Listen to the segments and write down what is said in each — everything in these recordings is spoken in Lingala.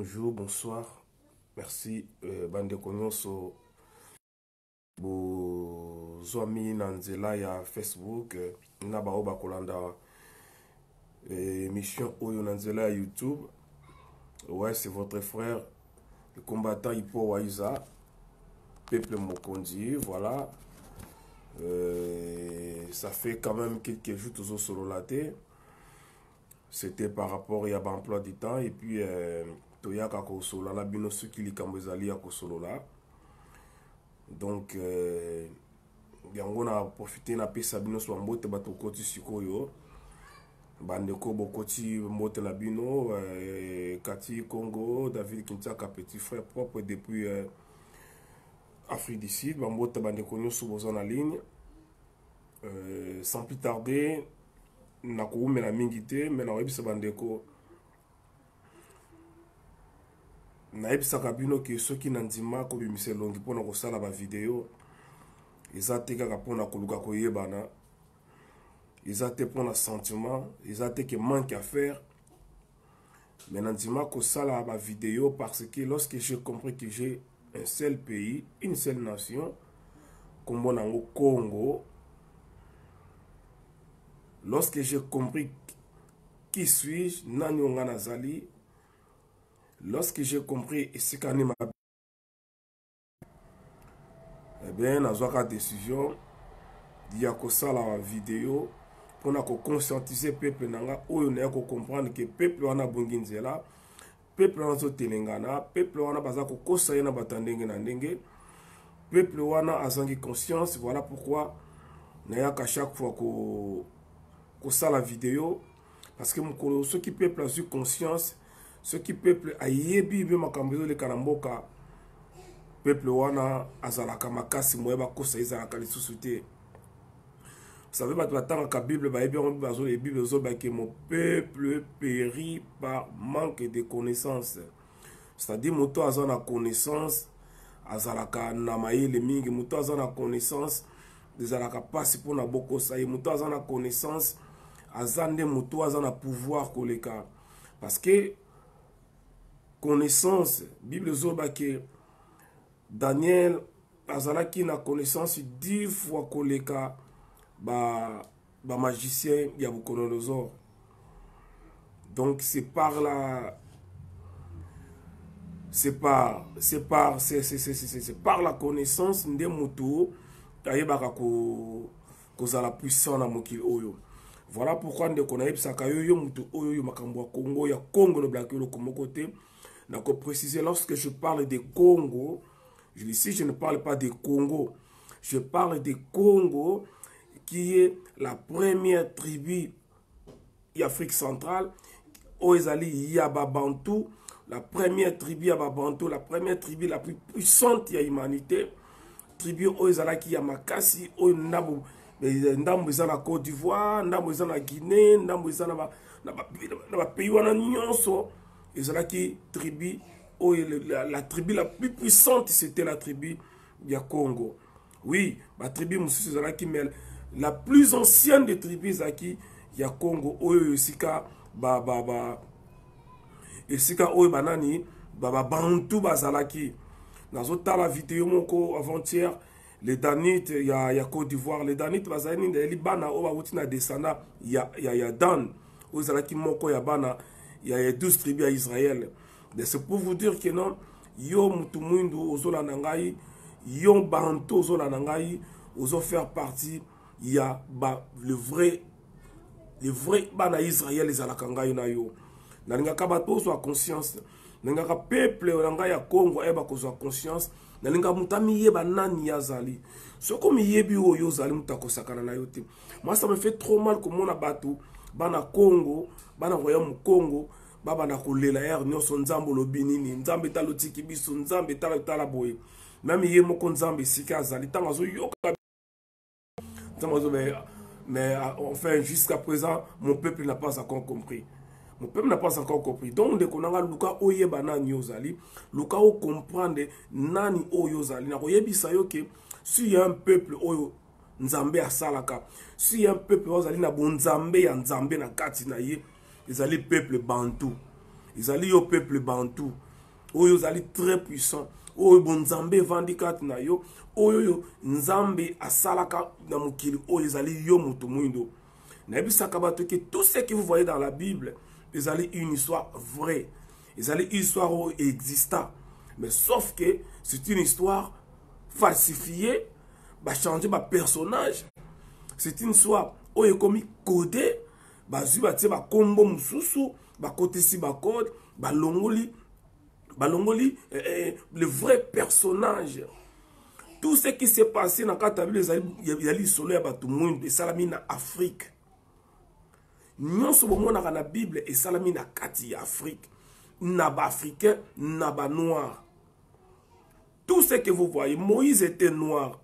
bonjour, bonsoir. Merci. Bande Konyoso, Bozoami Nanzela ya Facebook, Nabao Bakolanda, émission Oyo Nanzela ya YouTube. Ouais, c'est votre frère, le combattant Hippo Waiza, Peuple Mokondi, voilà. Ça fait quand même quelques jours toujours sur le laté. C'était par rapport à l'emploi du temps et puis Toyaka Kosolo, la binosu qui likambezali à Kosolo là. Donc, on a profité na pesa binosu mbote bato koti sikoyo. Bandeko bokoti mbote la bino, Kati Congo, David Kinshaka petit frère propre depuis Afrique du Sud, mbote bandeko nyoso boza na ligne. Sans plus tarder, na koumela mingi te mais na webisa bandeko na yebisaka bino ke soki na ndima kobimisa elongi mpona kosala bavideo eza te kaka mpona koluka koyebana, eza te mpona sentiment, eza te ke manque à faire, mais na ndima kosala bavideo parce que lorsque j'ai compris que j'ai un seul pays, une seule nation, kombo nango Congo. Lorsque j'ai compris qui suis-je, nani onga nazali, lorsque j'ai compris et ce qu'on est ma, eh bien, nazwaka décision d'y akosala la vidéo pour na ko conscientiser peuple nanga oyo na ko comprendre que peuple wana bongi nzela, peuple wana zo telengana, peuple wana baza ko kosa na batandenge na ndenge, peuple wana azangi conscience. Voilà pourquoi na yaka chaque fois ko ça la vidéo parce que ceux qui peuple a eu conscience, ceux qui peuple a yebi be makambezo le karamboka, peuple wana azalaka makasi moyeba kosa izalaka lisusuté. Vous savez ba batanga ka Bible ba yebi on bazo les Bible zo ba que mon peuple périt par manque de connaissance. C'est-à-dire moto azana connaissance azalaka na mayele mingi, moto azana connaissance ezalaka pasi pona boko sa ye, moto azana connaissance azande moto azana pouvoir koleka parce que connaissance Bible zoba que Daniel azalaki na connaissance 10 fois koleka ba magicien ya Buconolozor. Donc c'est par la c'est par la connaissance de moto ayebaka kozala puissant na mokili oyo. Voilà pourquoi ndeko na yebisaka yo mutu oyo makambo ya Congo ya Congo le black le comme côté na ko préciser lorsque je parle de Congo, ici je ne parle pas de Congo, je parle de Congo qui est la première tribu d'Afrique centrale Oezali Yaba Bantu, la première tribu Yaba Bantu, la première tribu la plus puissante de l'humanité, tribu Oezala qui a makasi o ndambo ndambo za na Côte d'Ivoire, ndambo za na Guinée, ndambo za na pays wana nyonso ezala ki tribu o la tribu la plus puissante c'était la tribu ya Congo. Oui, la tribu mususu ezala ki mais la plus ancienne des tribus zaki ya Congo oyo esika esika oyo banani bantu bazalaki. Nazo tala vidéo moko avant-hier les Danites ya Côte d'Ivoire, les Danites bazalani de libana o bawuti na descendant ya Dan ozalaki moko ya bana ya 12 tribus à Israël. C'est pour vous dire que non yo mutu mwindu ozola nangai yo bantu ozola nangai ozo faire partie ya le vrai bana Israël ezalaka ngai na yo. Nalingaka bato so conscience, nalingaka peuple nanga ya Congo eba kozwa conscience, nalinga mutami yeba nani yazali. Soko mi yebi oyo zali mutakosakana na yo te. Moi ça me fait trop mal que mona bato bana Congo, bana royaume Congo, baba na kolela er nyonso nzambo lobinini, nzambe talotiki biso, nzambe tala boye. Même ye moko nzambe sika azali tanga zo yoka. Mais enfin, jusqu'à présent, mon peuple n'a pas encore compris. Mon peuple n'a pas encore compris. Donc, dès qu'on a Luka Oyeba Nani Ozali, Luka O comprendre Nani Oyozali. Na Oyebi Sayoke, si y a un peuple Oyo Nzambe à Salaka, si y a un peuple Ozali na bon Nzambe ya Nzambe na Kati na ye, ils allaient peuple Bantou. Ils allaient au peuple Bantou. oyo ozali très puissant, oyo bonzambe vandikati na yo, oyo nzambe asalaka na mukili oyo ezali yo mutu mwindo. Nayebisaka bato que tout ce que vous voyez dans la Bible, ezali une histoire vraie, ezali une histoire existante, mais sauf que c'est une histoire falsifiée, ba changer ba personnage. C'est une histoire oyo ekomi codé, bazui batie ba kombo mususu, ba kotisi ba code, ba longoli le vrai personnage. Tout ce qui s'est passé dans la Bible, il y a l'isolo ya batu mwindu et salami na Afrique. Nyonso bomona na Bible et salami na kati ya Afrique. Na ba africain, na ba noir. Tout ce que vous voyez, Moïse était noir.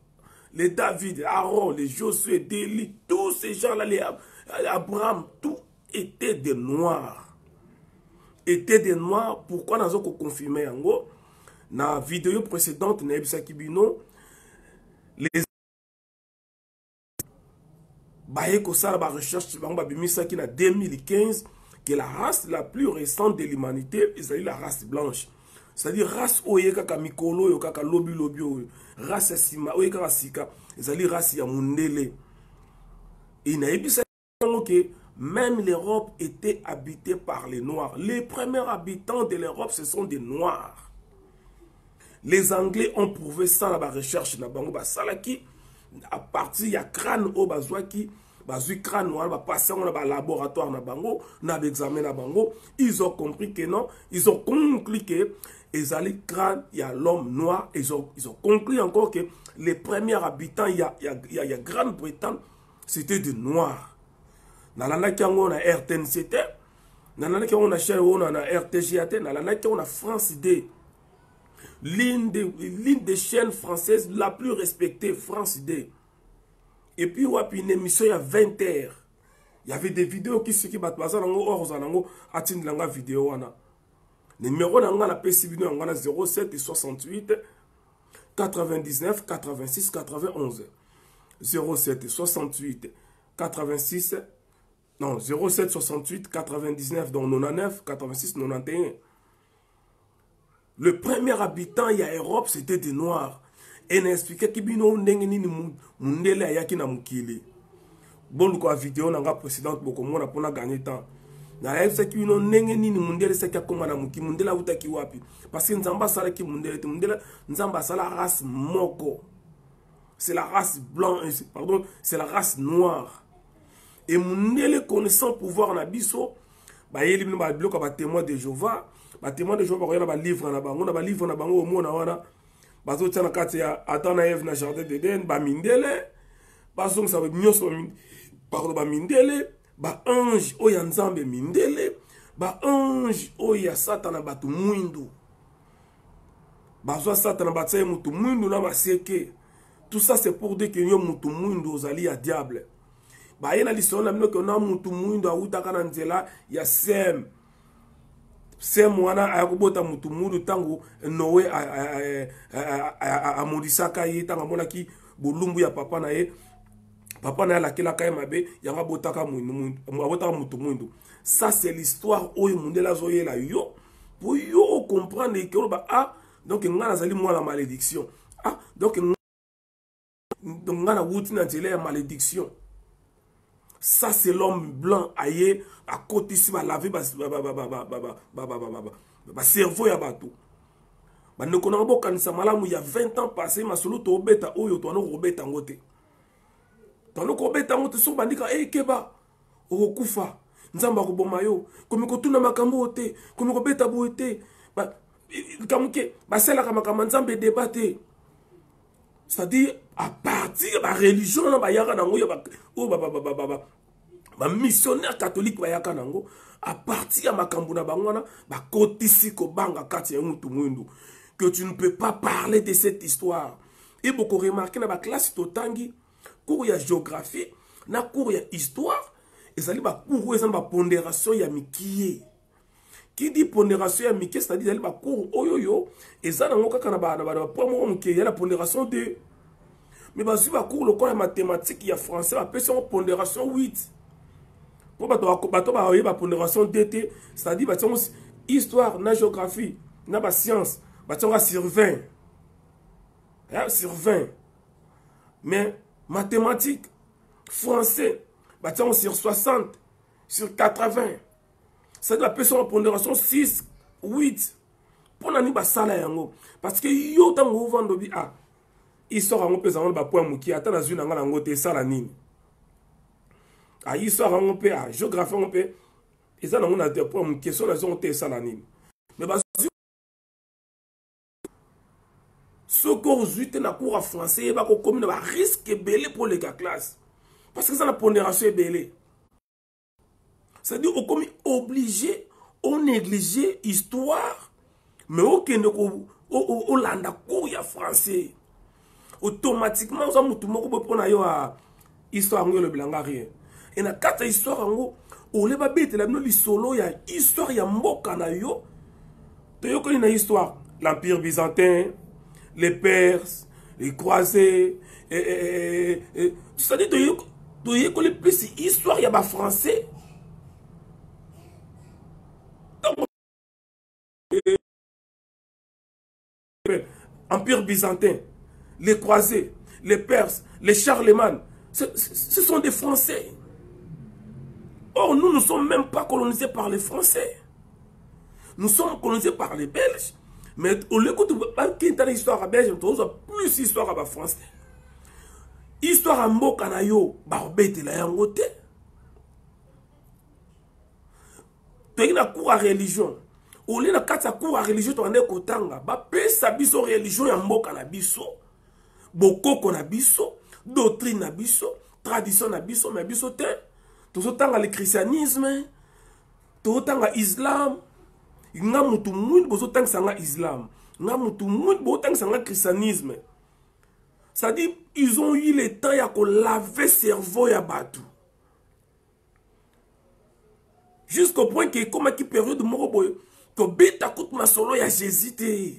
Les David, Aaron, les Josué, Déli, tous ces gens-là, les Abraham, tout était des noirs. Était des noirs. Pourquoi nous avons confirmé en gros? Dans la vidéo précédente, les recherche qui en 2015 que la race la plus récente de l'humanité est la race blanche. C'est-à-dire race oyeka kamikolo yokaka lobi race sima oyeka sika ezali race ya mundele. Et naebisa que même l'Europe était habitée par les noirs. Les premiers habitants de l'Europe ce sont des noirs. Les Anglais ont prouvé ça dans la recherche na bango basalaki à partir ya crâne au bazwaki bazui crâne noir ba passer dans ba laboratoire na bango na examen na bango, ils ont compris que non, ils ont conclu que ils allaient crâne il y a l'homme noir, ils ont conclu encore que les premiers habitants il y a Grande-Bretagne c'était des noirs. Nalana ki on a RTNCT, nalana ki on a chaîne on a RTGAT, nalana ki on a France D. L'une des chaînes françaises la plus respectée, France D. Et puis, une émission il y a 20 heures. Il y avait des vidéos qui se battent pas dans vidéo. Numéro na PC vidéo 07 68 99 86 91. 07 68 86 non 07 68 99 donc 99 86 91. Le premier habitant il y a Europe c'était des noirs. Et n'expliquait qu'il y a mundele ayaki na mukili. Bon ko vidéo nanga précédente boko mona pona gagner temps. Na live c'est qu'il y a nini mundele c'est koma na mukili mundela utaki wapi. Parce que nzamba sala ki mundele te mundela nzamba sala race moko. C'est la race blanche, pardon, c'est la race noire. Et mundele connaissant pouvoir na biso, ba yeli bino ba bloka ba témoin de Jéhovah, ba témoin de Jéhovah ba livre na bango, na ba livre na bango mona wana. Bazo tana kati ya Adam na Eve na jardin d'Eden ba mindele bazo ça veut nyoso pardon ba mindele ba ange oya nzambe mindele ba ange oya satana batu mwindu bazo satana batsaye mutu mwindu na baseke. Tout ça c'est pour dire que yo mutu mwindu ozali ya diable ba yena lisona mino que na mutu mwindu awutaka na nzela ya Sem. C'est moi à Robota Mutumuru Tango, Noé à Modisaka, Tanga Monaki, Bulumbu ya papa nae, papa na la kela kayemabe, Yanga Botaka Mutumundo. Ça c'est l'histoire où il mundela zoye la yo, pour yo comprendre que ah, donc on a zali moi la malédiction. Ah, donc on a woutina la malédiction. Ça c'est l'homme blanc aïe à côté ici va laver cerveau ya bato. Ba ne kona bo kanisa malamu il y a 20 ans passé ma solo to beta oyo to no robeta ngote. To no ko beta ngote so bandika keba okufa. Nzamba ko boma yo, komi ko tuna makambo te, komi ko beta bo te. Ba kamuke ba sela kama kama nzambe débatté. C'est-à-dire, à partir de la religion, ba missionnaire catholique à partir de makambuna bangwana ba kotisi ko banga kati ya mutu mwindu que tu ne peux pas parler de cette histoire. Et beaucoup remarqué na ba classe totangi cours ya géographie na cours ya histoire ezali ba cours ezali ba pondération ya mikie. Qui dit pondération ya mikie c'est-à-dire ezali ba cours oyoyo ezana ngo kaka na ba promo mikie ya la pondération de. Mais bah, si vous avez le cours de mathématiques, il y a français, on appelle ça pondération 8. Pour la pondération DT, c'est-à-dire histoire, na géographie, na ba science batonga sur 20 sur 20 mais mathématiques français batonga sur 60 sur 80 ça doit peser en pondération 6 8 pour nani basala yango parce que yo tango vando bi a histoire yango pesa yango ba point muki ata na zwi na ngala ngote sala nini a histoire yango pe a géographie yango pe eza nango na des points muki so na zo te sala nini mais ba ce qu'on zute na cours français ba ko comme na risque belé pour les classes parce que ça la pondération est belé. C'est-à-dire qu'on est obligé, on néglige histoire, mais aucun ne au landa cours ya français. Automatiquement, on a tout le monde pour prendre histoire le blanc rien. Et na quatre histoire ngo, on les va bête la no solo ya histoire ya mboka na yo. To yo connais na histoire l'Empire byzantin, les Perses, les croisés c'est-à-dire to yo connais plus histoire ya ba français. Empire byzantin, les croisés, les Perses, les Charlemagne, ce sont des Français. Or, nous ne sommes même pas colonisés par les Français. Nous sommes colonisés par les Belges. Mais au lieu de l'histoire à Belge, nous avons plus d'histoire à Français. Histoire à Mbokanayo, Barbette la yangote. Tu as une cour à religion. Au lieu de quatre cours à religion, tu as un kotanga. Ba pesa biso religion ya mboka na biso. Bokoko na biso, doctrine na biso, tradition na biso, mais biso te. Tozotanga le christianisme, tozotanga islam. Nga mutu mwini bozotanga sanga islam. Nga mutu mwini bozotanga sanga christianisme. Ça dit, ils ont eu le temps ya ko laver cerveau ya batu. Jusqu'au point que comme qui période de moko boy, to beta kout ma solo ya Jésus te.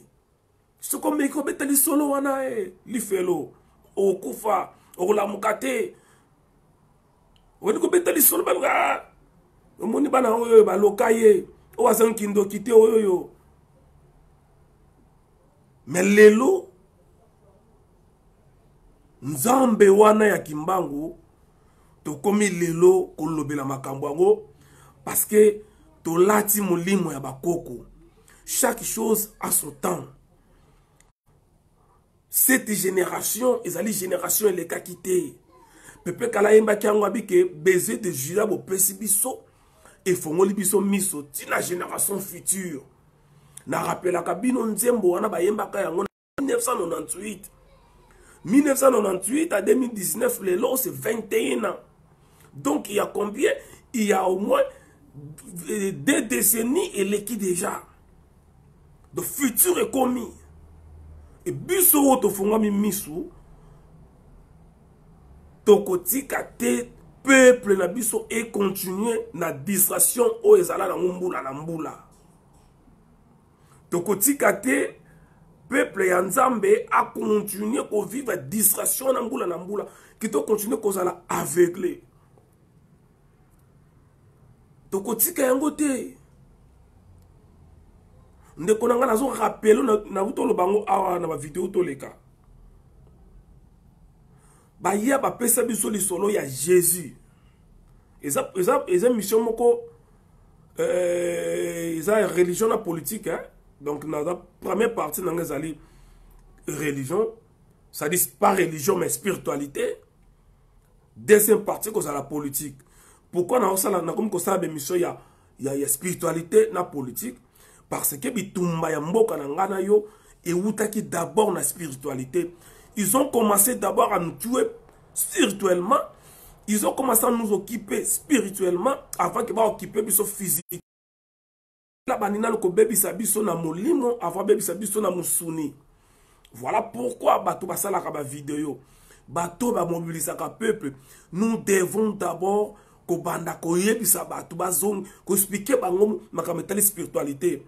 Ce comme ko beta li solo wana li felo o kufa o la mukate. Woni ko beta li solo ba moni bana oyo ba lokaye o wasan kindo kite oyo. Mais lelo nzambe wana ya kimbangu to komi lelo kolobela makambo yango parce que to lati molimo ya bakoko. Chaque chose a son temps. Cette génération, ezali génération elle est quitté. Pepe kala yemba kiango abike baiser de Juda bo pesi biso et fongoli biso miso ti la génération future. Na rappela kabino nzembo wana ba yemba ka yango 1998. 1998 à 2019 les lots c'est 21 ans. Donc il y a combien? Il y a au moins 2 décennies et l'équipe déjà. De futur est commis. Et biso to fongami misu. Tokotika te peuple na biso et continuer na distraction o ezala na mbula na mbula. Tokotika te peuple ya Nzambe a continuer ko vivre distraction na mbula qui to continuer ko zala aveuglé. Tokotika yango te. Ndeko nanga nazo rappelo na utolo bango awa na ba vidéo to leka. Ba ya ba pesa biso li solo ya Jésus. Eza mission moko eza religion na politique hein. Donc na la première partie nanga zali religion, ça dit pas religion mais spiritualité. Deuxième partie ko la politique. Pourquoi na comme ko ça mission ya spiritualité na politique? Parce que bitumba ya mboka na ngana yo et outaki d'abord na spiritualité. Ils ont commencé d'abord à nous tuer spirituellement. Ils ont commencé à nous occuper spirituellement avant que ba occuper biso physique. La banina ko bebi sabiso na molimo avant bebi sabiso na musuni. Voilà pourquoi bato basala ka ba vidéo. Bato ba mobiliser ka peuple. Nous devons d'abord ko banda ko yebisa bato bazong ko expliquer bango makametali spiritualité.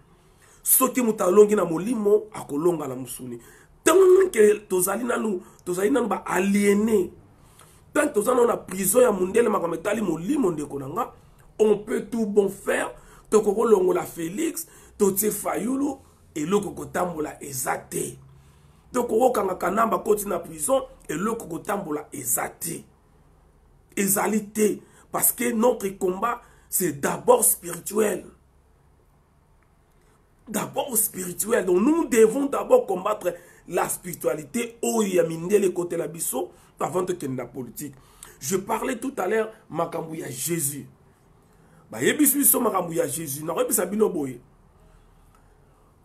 Soki mutalongi na molimo akolonga na musuni. Tant que tozali nanu ba aliéné. Tant que tozali na prison ya mundele makametali molimo ndeko nanga, on peut tout bon faire. Tokoko longo la Félix, Totie Fayoulou, eloko kotambola ezate. Donc okanga kanamba koti na prison eloko kotambola ezate. Ezalité parce que notre combat c'est d'abord spirituel. D'abord spirituel. Donc nous devons d'abord combattre la spiritualité au yaminde le côté la biso avant de tenir la politique. Je parlais tout à l'heure Makambouya Jésus. Bah yebiso Makambouya Jésus.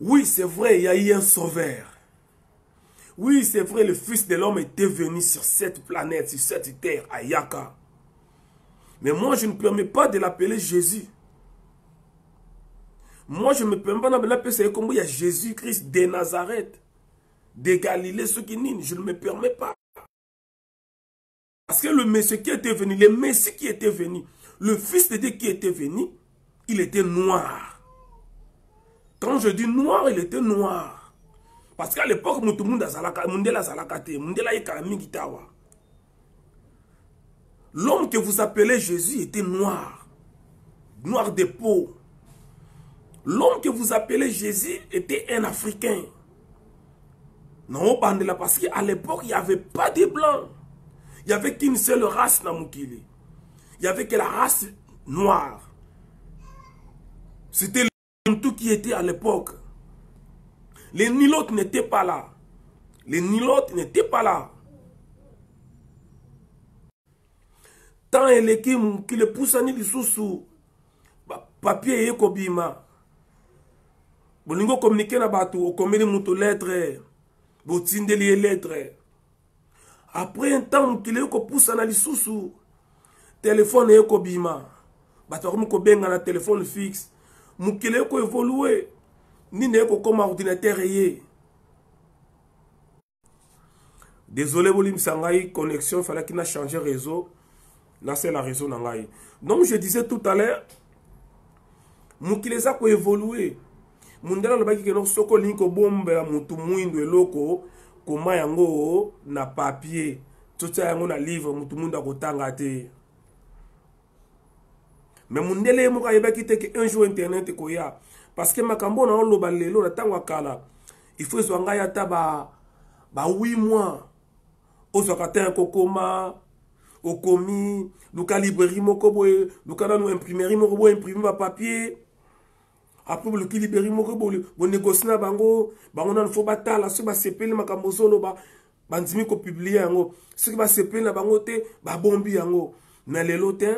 Oui, c'est vrai, il y a eu un sauveur. Oui, c'est vrai, le Fils de l'homme était venu sur cette planète, sur cette terre, à Yaka. Mais moi, je ne permets pas de l'appeler Jésus. Moi, je ne me permets pas de l'appeler comme il y a Jésus-Christ de Nazareth, de Galilée, ceux qui nient. Je ne me permets pas. Parce que le Messie qui était venu, le Messie qui était venu, le Fils de Dieu qui était venu, il était noir. Quand je dis noir, il était noir. Parce qu'à l'époque, tout le monde a zalaka, l'homme que vous appelez Jésus était noir. Noir de peau. L'homme que vous appelez Jésus était un Africain. Non, parce qu'à l'époque, il n'y avait pas de blancs. Il n'y avait qu'une seule race dans Mukili. Il n'y avait que la race noire. C'était tout qui était à l'époque. Les Nilotes n'étaient pas là. Les Nilotes n'étaient pas là. Tant et l'équipe qui le pousse à ni sous papier et kobima. Bolingo communiquer na bateau, au combien de moto lettres, botinde les lettres. Après un temps, qu'il est pousse à ni sous téléphone et kobima. Bateau comme kobenga na téléphone fixe. Mukile ko évoluer. Ni ne ko comme ordinateur yé. Désolé, Bolim Sangai, connexion, fallait qu'il a changé réseau. Là, c'est la raison nangai. Donc, je disais tout à l'heure, Mukileza ko évoluer. Mundela le baki keno soko linko bombe la mutu muindu eloko koma yango na papier. Tota yango na livre mutu munda kotanga te. Mais mundele muka yebaki te que un jour internet ko ya. Parce que makambo na on loba lelo na tango kala. Il faut zwanga ya ta ba 8 mois. Ozakata kokoma okomi luka librairie moko boye luka na no imprimerie moko boye imprimer ba papier. Après le librairie moko boye bo négocier na bango na fo batala so ba sepeli makambo solo ba bandimi ko publier yango ce qui va sepeli na bango te ba bombi yango na lelo te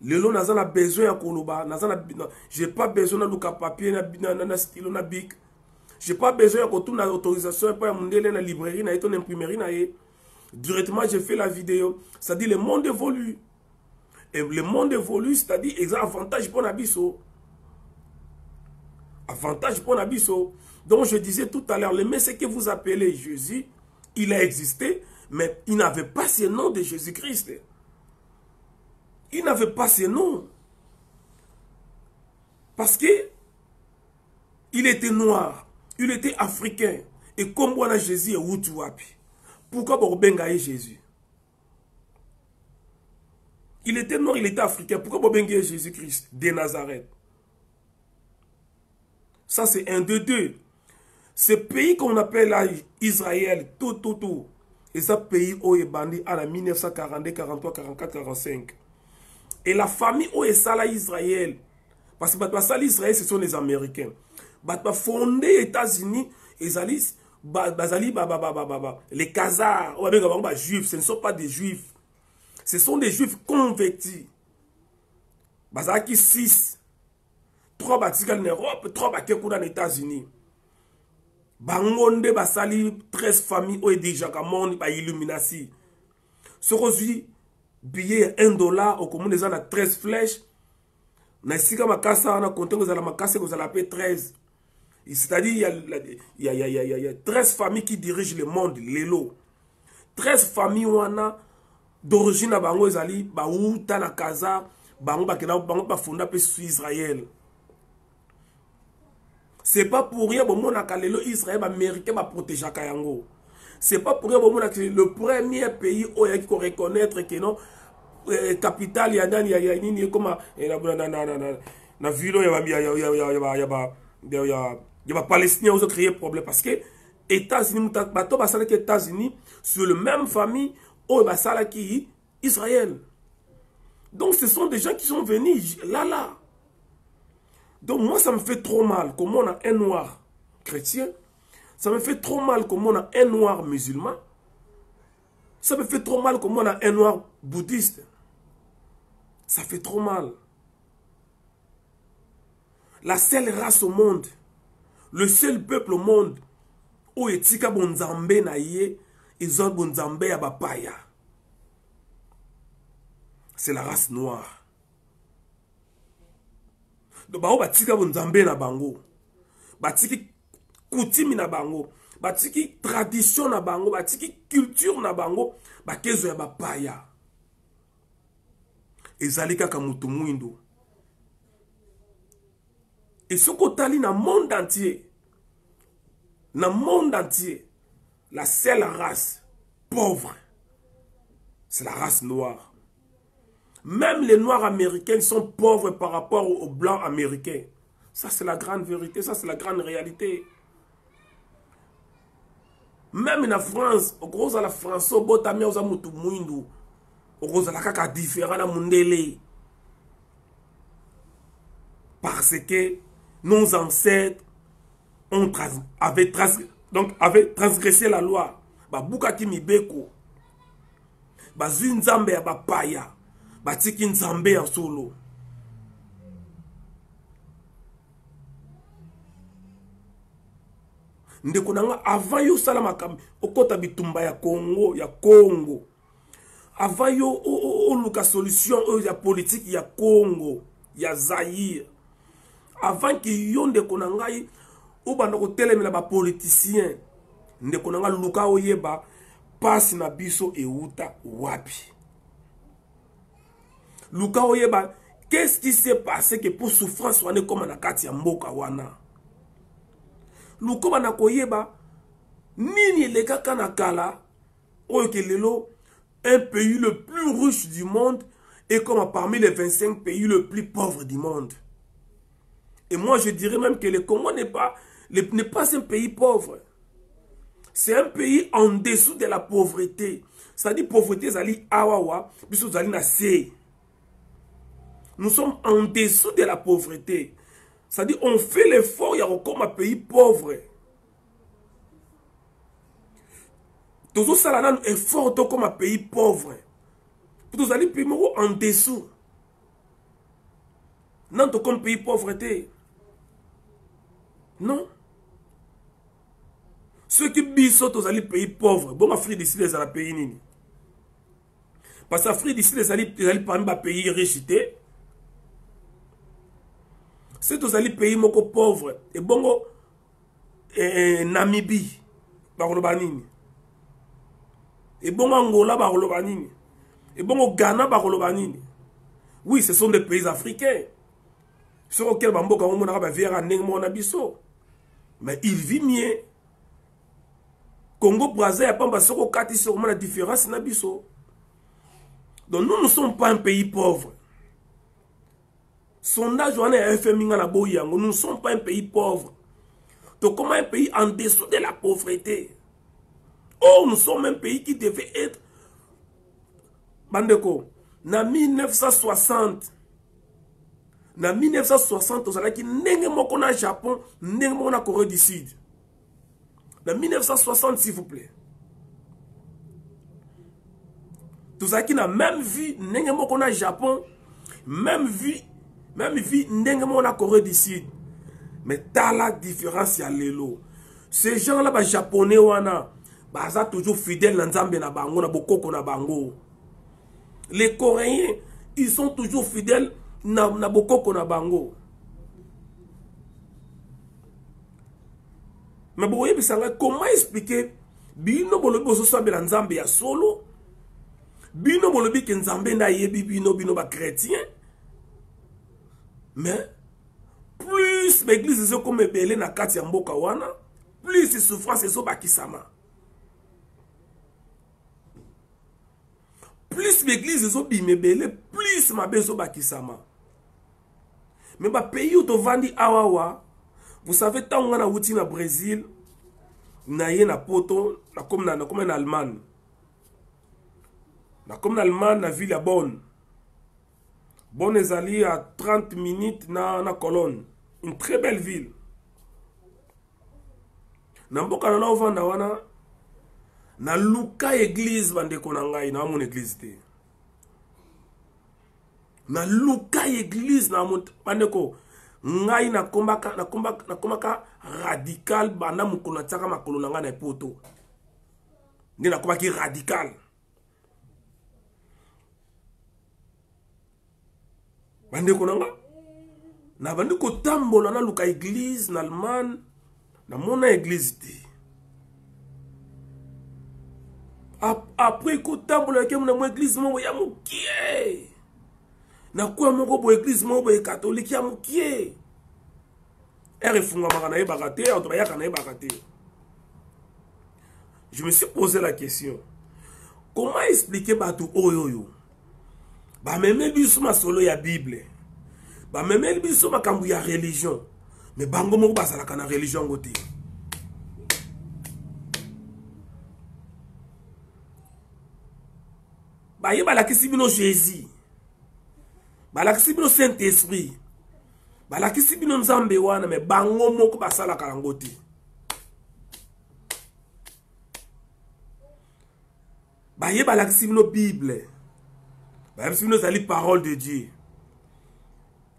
lelo nazana besoin ya koloba nazana j'ai pas besoin na luka papier na stylo na bic. J'ai pas besoin de retourner l'autorisation pour monter dans la librairie, dans l'imprimerie. Directement, j'ai fait la vidéo. C'est-à-dire, le monde évolue. Et le monde évolue, c'est-à-dire, il y a un avantage pour Nabiso. Avantage pour Nabiso. Donc, je disais tout à l'heure, le Messie que vous appelez Jésus, il a existé, mais il n'avait pas ce nom de Jésus-Christ. Il n'avait pas ce nom. Parce que il était noir. Il était africain. Et comme on a Jésus et Wutuapi. Pourquoi Bobengaye Jésus? Il était noir, il était africain. Pourquoi Bobengaye Jésus-Christ de Nazareth? Ça c'est un de deux. Ce pays qu'on appelle là Israël, tout. Et ce pays où est bandit à la 1942, 43, 44, 45. Et la famille où est ça là Israël. Parce que ça l'Israël, ce sont les Américains. Bah fondé les États-Unis, les Khazars, juifs, ce ne sont pas des juifs. Ce sont des juifs convertis. Bazaki 6. 3 bâtis en Europe, 3 bâtis en États-Unis. Bangonde basali 13 familles où est déjà comme ba illuminati. Ce aujourd'hui billet $1 au commun des 13 flèches. Na sika makasa na compter que la makasa que vous allez payer 13. C'est-à-dire, il y a 13 familles qui dirigent le monde, les lots. 13 familles d'origine à Bango Ezali, Baouta na Kaza, Bango Bafunda sur Israël. C'est pas pour rien que Israël américain va protéger Kayango. C'est pas pour rien que le premier pays où il faut reconnaître que non, capitale, il y a comme na ville, il y a Il y a des Palestiniens qui ont créé problème parce que États-Unis, États-Unis, sur la même famille, qui Israël. Donc ce sont des gens qui sont venus là. Donc moi, ça me fait trop mal comme on a un noir chrétien. Ça me fait trop mal comme on a un noir musulman. Ça me fait trop mal comme on a un noir bouddhiste. Ça fait trop mal. La seule race au monde, le seul peuple au monde, où etika bonzambe na ye, ils ont bonzambe ya bapaya. C'est la race noire. Donc bao batika bonzambe na bango, batiki coutume na bango, batiki tradition na bango, batiki culture na bango, bakezo ya bapaya. Ezali kaka mutu mwindo. Et ce côté-là, dans le monde entier, la seule race pauvre, c'est la race noire. Même les noirs américains sont pauvres par rapport aux blancs américains. Ça, c'est la grande vérité, ça, c'est la grande réalité. Même en France, au gros, à la France, au bout de la mutu muindu, au gros, à la kaka différent à mundele. Parce que nos ancêtres avaient transgressé la loi. Babuka ki mibeko. Bazu nzambe ya bapaya. Batiki nzambe ya solo. Ndeko nanga avant yo sala makambi okota bitumba ya Congo. Avant yo luka solution ya politique ya Congo, ya Zaïre. Avant que yon ndeko nangai ou bandoko telemela ba politicien ndeko nanga luka oyeba passe na biso euta wapi. Luka oyeba qu'est-ce qui s'est passé que pour souffrance wane comme na kati ya mboka wana. Luka bana koyeba nini le kaka na kala oyo ke lelo un pays le plus riche du monde et comme parmi les 25 pays le plus pauvres du monde. Et moi, je dirais même que le Congo n'est pas un pays pauvre. C'est un pays en dessous de la pauvreté. C'est-à-dire pauvreté, zali awawa, biso zali na se. Nous sommes en dessous de la pauvreté. C'est-à-dire on fait l'effort, il y a comme un pays pauvre. Toujours ça là, un effort comme un pays pauvre. Vous allez payer en dessous. Non, comme pays pauvreté. Non. Ceux qui bisent aux alliés pays pauvres, bon, Afrique d'ici les alliés pays nini. Parce qu'Afrique d'ici les alliés parmi les pays riches. C'est aux alliés pays moko pauvres. Et bon, Namibie, Barolobanini. Et bon, Angola, Barolobanini. Et bon, Ghana, Barolobanini. Oui, ce sont des pays africains. Sur lequel Bamboka Omonara Viera Nengmona Bisso. Mais il vit mieux. Congo Brazza, il n'y a pas de kati sur la différence na biso. Donc nous ne sommes pas un pays pauvre. Sondage on est FMI na boyango, nous ne sommes pas un pays pauvre. Donc comment un pays en dessous de la pauvreté? Oh, nous sommes un pays qui devait être Bandeko, na 1960. Na 1960, on a dit ndenge moko na Japon, ndenge moko na Corée du Sud. En 1960, s'il vous plaît. Tout ça qui n'a même vu ndenge moko na Japon, même vu ndenge moko na Corée du Sud. Mais t'as la différence ya lelo. Ces gens là, japonais wana, baza toujours fidèles na nzambe na bango na bokoko na bango. Les Coréens, ils sont toujours fidèles na bokoko na bango. Mais vous voyez, comment expliquer bino bolobi ososambela nzambe ya solo, bino bolobi ke nzambe na yebi bino ba chrétien, mais plus l'église est comme belé na kati ya mboka wana, plus souffrance ezo bakisama. Plus l'église ezo bimebele, plus mabe ezo bakisama. Mais ba pays où to vandi awawa, Vous savez, tant on a outil na Brésil, na yé na poto, na comme en Allemagne. Na comme en Allemagne, na ville à Bonn. Bonn est allé à 30 minutes na Cologne. Une très belle ville. Na mboka na ovanda wana, na luka église bandeko na ngai, na mon église te. Na luka église na mon bandeko ngai na kombaka radical bana mukolo na tsaka makolo na ngai na poto. Nde na kombaki radical. Bandeko na nga na bandeko tambola na luka église na Allemagne na mona église te. Après ko tambola ke mona mo église mo ya mukie. Na kwa moko bo église mo bo catholique ya mukie. Ere funga makana e bakate, auto ba yakana e bakate. Je me suis posé la question. Comment expliquer batu oyoyo? Ba meme biso masolo ya Bible. Ba meme biso makambu ya religion. Mais bango moko basalaka na religion ngote. Ba yeba la kisi bino Jésus. Ba la kisi bino Saint-Esprit. Ba la kisi bino Nzambe wana mais bango moko basalaka ngote. Ba yeba la kisi bino Bible. Ba yeba kisi bino zali parole de Dieu.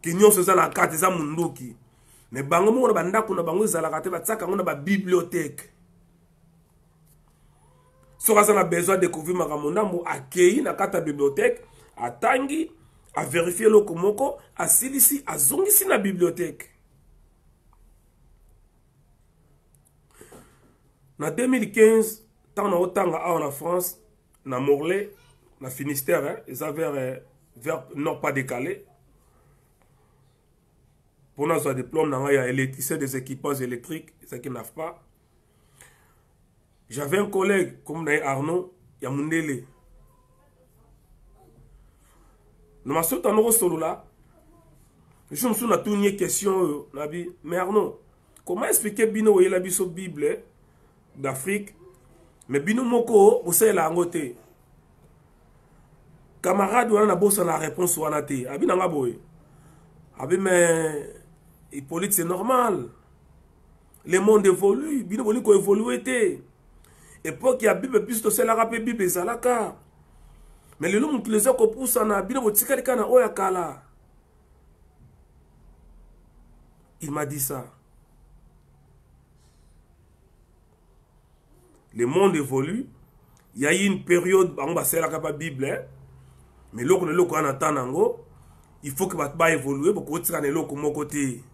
Ki nyonso za na kati za munduki. Mais bango moko na bandako na bango ezalaka te batsaka ngo na ba bibliothèque. Si on a besoin de découvrir Makamondambo, accueilli dans la bibliothèque, à Tangi, à vérifier le Komoko, à Silisi, à Zongisi na bibliothèque. En 2015, tant on a en France, na Morlaix, na Finistère, ils avaient vers nord pas décalé. Pour nous, un diplôme, il y a électricien des équipements électriques, ceux qui n'ont pas. J'avais un collègue, comme Arnaud, Yamundele. Nous m'avons sauté en solo là. Je me suis dit, une question, mais Arnaud, comment expliquer Bino et la Bible d'Afrique, mais Bino Moko, vous savez la angote. Camarade, on a besoin de la réponse ou anate. Abi nanga boy. Abi mais Hippolyte c'est normal. Le monde évolue, Bino Boni ko évolue té. Époque ya Bible plus to sela rapé Bible ezalaka. Mais le nom les ko poussa na Bino botika likana oya kala. Il m'a dit ça. Le monde évolue. Il y a eu une période on va sela kapa Bible. Hein? Mais loko ne loko en nango, il faut que va évoluer pour que tu loko mon côté.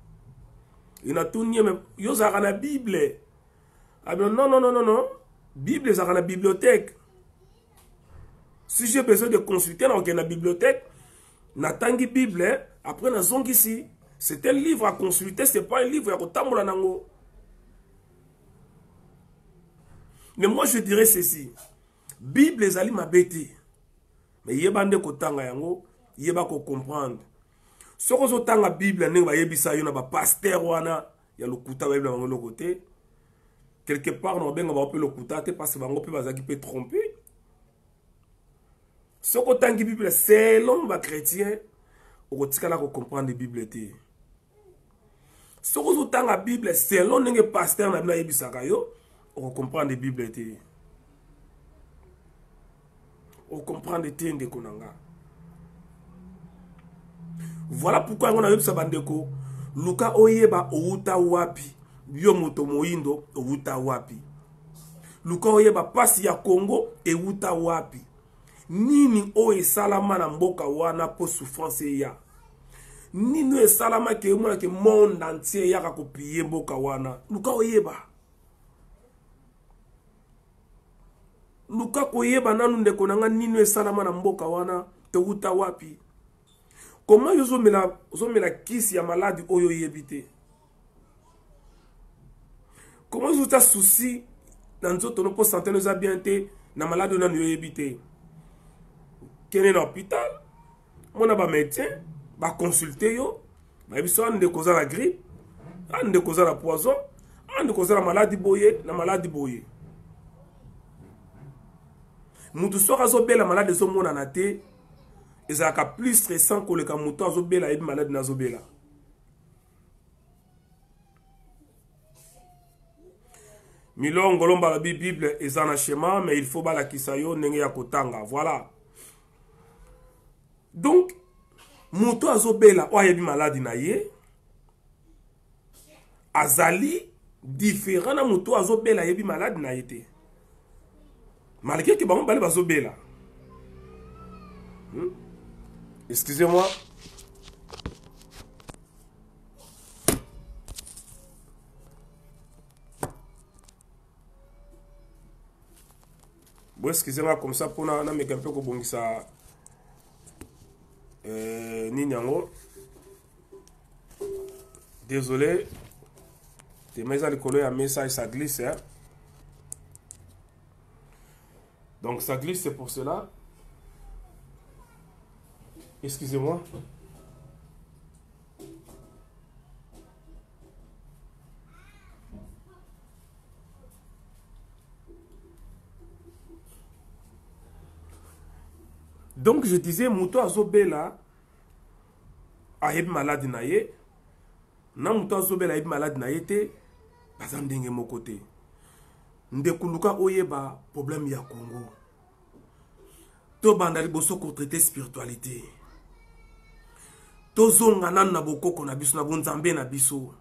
Il a tout nié même yo za na Bible. Ah non non non non non. Bible ça la bibliothèque. Si j'ai besoin de consulter dans la bibliothèque, natangi Bible, après na zongi ici, c'est un livre à consulter, c'est pas un livre à kotambola nango. Mais moi je dirais ceci. Bible ezali mabete. Mais yeba nde kotanga yango, yeba ko comprendre. Soko zo tanga Bible ndenge ba yebisa yo na ba pasteur wana ya lokuta ba Bible bango le côté. Quelque part on benga ba pe lokuta te parce que bango pe bazaki peut tromper. Soko tangi Bible selon ba chrétien, o kotikala ko comprendre Bible te. Soko zo tanga Bible selon ndenge pasteur na yebisa ka yo, o comprendre Bible te. On comprend des tiens de Konanga. Voilà pourquoi on a eu sa bandeko. Luka oyeba outa wapi. Yo moto moindo outa wapi. Luka oyeba pasi ya Congo e outa wapi. Nini o e salama na mboka wana po souffrance ya. Nini e salama ke mona ke monde entier ya ka kopiye mboka wana. Luka oyeba. Luka koyeba nanu ndeko nanga nino esalama na mboka wana te uta wapi. Comment yo zomela kisi ya maladi oyo yebite? Comment yo ta souci na nzoto no po santé no za bien te na maladi na yo yebite? Kene na hôpital, mona ba médecin, ba consulter yo, ba biso ndeko za la grippe, ande kozala poison, ande kozala maladie boye na maladie boye. Mutu soka azobela malade ezomona na te, ezalaka plus stressant koleka mutu azobela yebi malade nazobela. Milongo lomba la Bible eza na schéma, mais il faut balakisa yo ndenge ya kotanga. Voilà. Donc, mutu azobela o yebi malade na ye, azali différent na mutu azobela yebi malade na ye te. Malgré que bango bali bazobela. Excusez-moi. Bon, excusez-moi comme ça pour na meka un peu ko bongisa ninyango. Désolé. Tes mains à l'école à message ça glisse hein. Donc ça glisse, c'est pour cela. Excusez-moi. Donc je disais, Mouto Azobela a été malade naïe. Na Mouto Azobela a été malade naïe te. Bazam denge mon côté. Ndekuluka oyeba problème ya Congo. To bandali boso ko traiter spiritualité. To zonga na bokoko na biso na bonzambe na biso.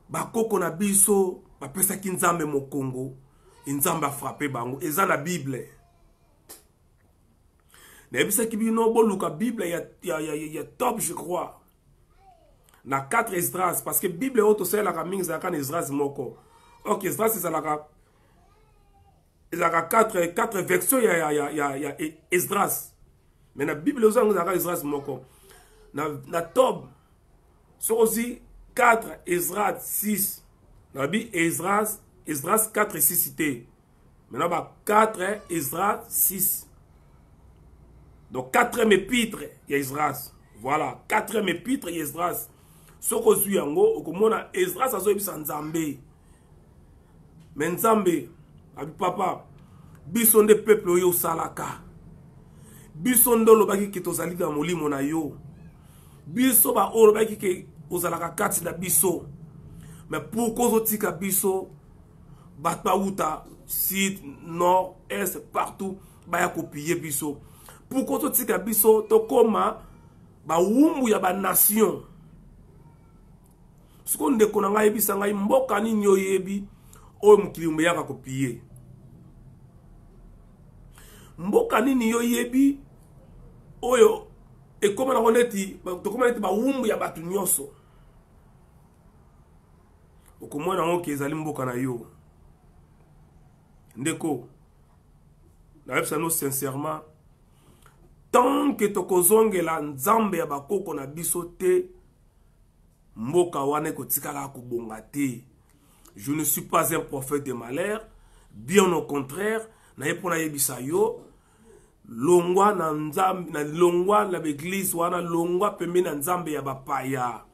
Bakoko na biso ba pesa ki nzambe mo Congo, nzambe a frappé bango eza na Bible. Na bisa ki bino boluka Bible ya top je crois. Na 4 Esdras parce que Bible auto c'est la kaming za kan Esdras moko. OK, Esdras c'est la 4 versions ya Esdras. Mais la Bible za ka Esdras moko. Na Tob so aussi 4 Esdras 6. Na bi Esdras 4 et 6 cité. Maintenant ba 4 Esdras 6. Donc 4e épître ya Esdras. Voilà, 4e épître ya Esdras. Soko zui yango okomona Esdras azoyebisa Nzambe. Mais Nzambe abi papa biso nde peuple oyo salaka. Biso ndo lobaki ke tozali na molimo na yo. Biso ba o lobaki ke ozalaka kati na biso. Mais pour kozotika biso batba uta sud nord est partout baya kopier biso. Pour kozotika biso tokoma ba wumbu ya ba nation. Siko ndeko na ngai bisa ngai mboka nini oyebi oyo mukili mbeyaka kopiye. Mboka nini oyebi oyo ekoma na koneti tokoma neti ba wumbu ya batu nyonso. Okomona ngo kezali mboka na yo. Ndeko na yebisa no sincèrement tant que tokozongela nzambe ya bakoko na biso te mboka wane kotikala kubonga te. Je ne suis pas un prophète de malheur, bien au contraire, na yepona yebisa yo longwa na nzambe na longwa na l'église wana longwa pembe na nzambe ya bapaya.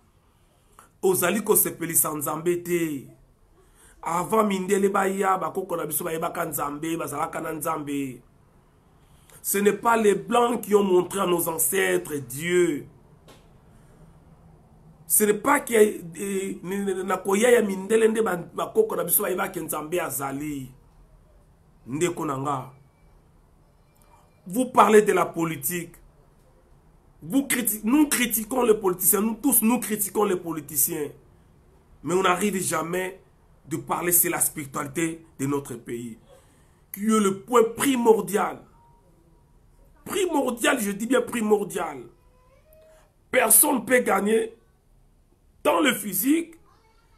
Ozali ko sepelisa nzambe te. Avant mindele baya bakoko na biso bayebaka nzambe bazalaka na nzambe. Ce n'est pas les blancs qui ont montré à nos ancêtres Dieu. Ce n'est pas que na koya ya mindele nde bakoko na biso bayebaka nzambe azali. Ndeko nanga. Vous parlez de la politique. Nous critiquons les politiciens. Nous tous, nous critiquons les politiciens. Mais on n'arrive jamais de parler sur la spiritualité de notre pays. Qui est le point primordial. Primordial, je dis bien primordial. Personne ne peut gagner dans le physique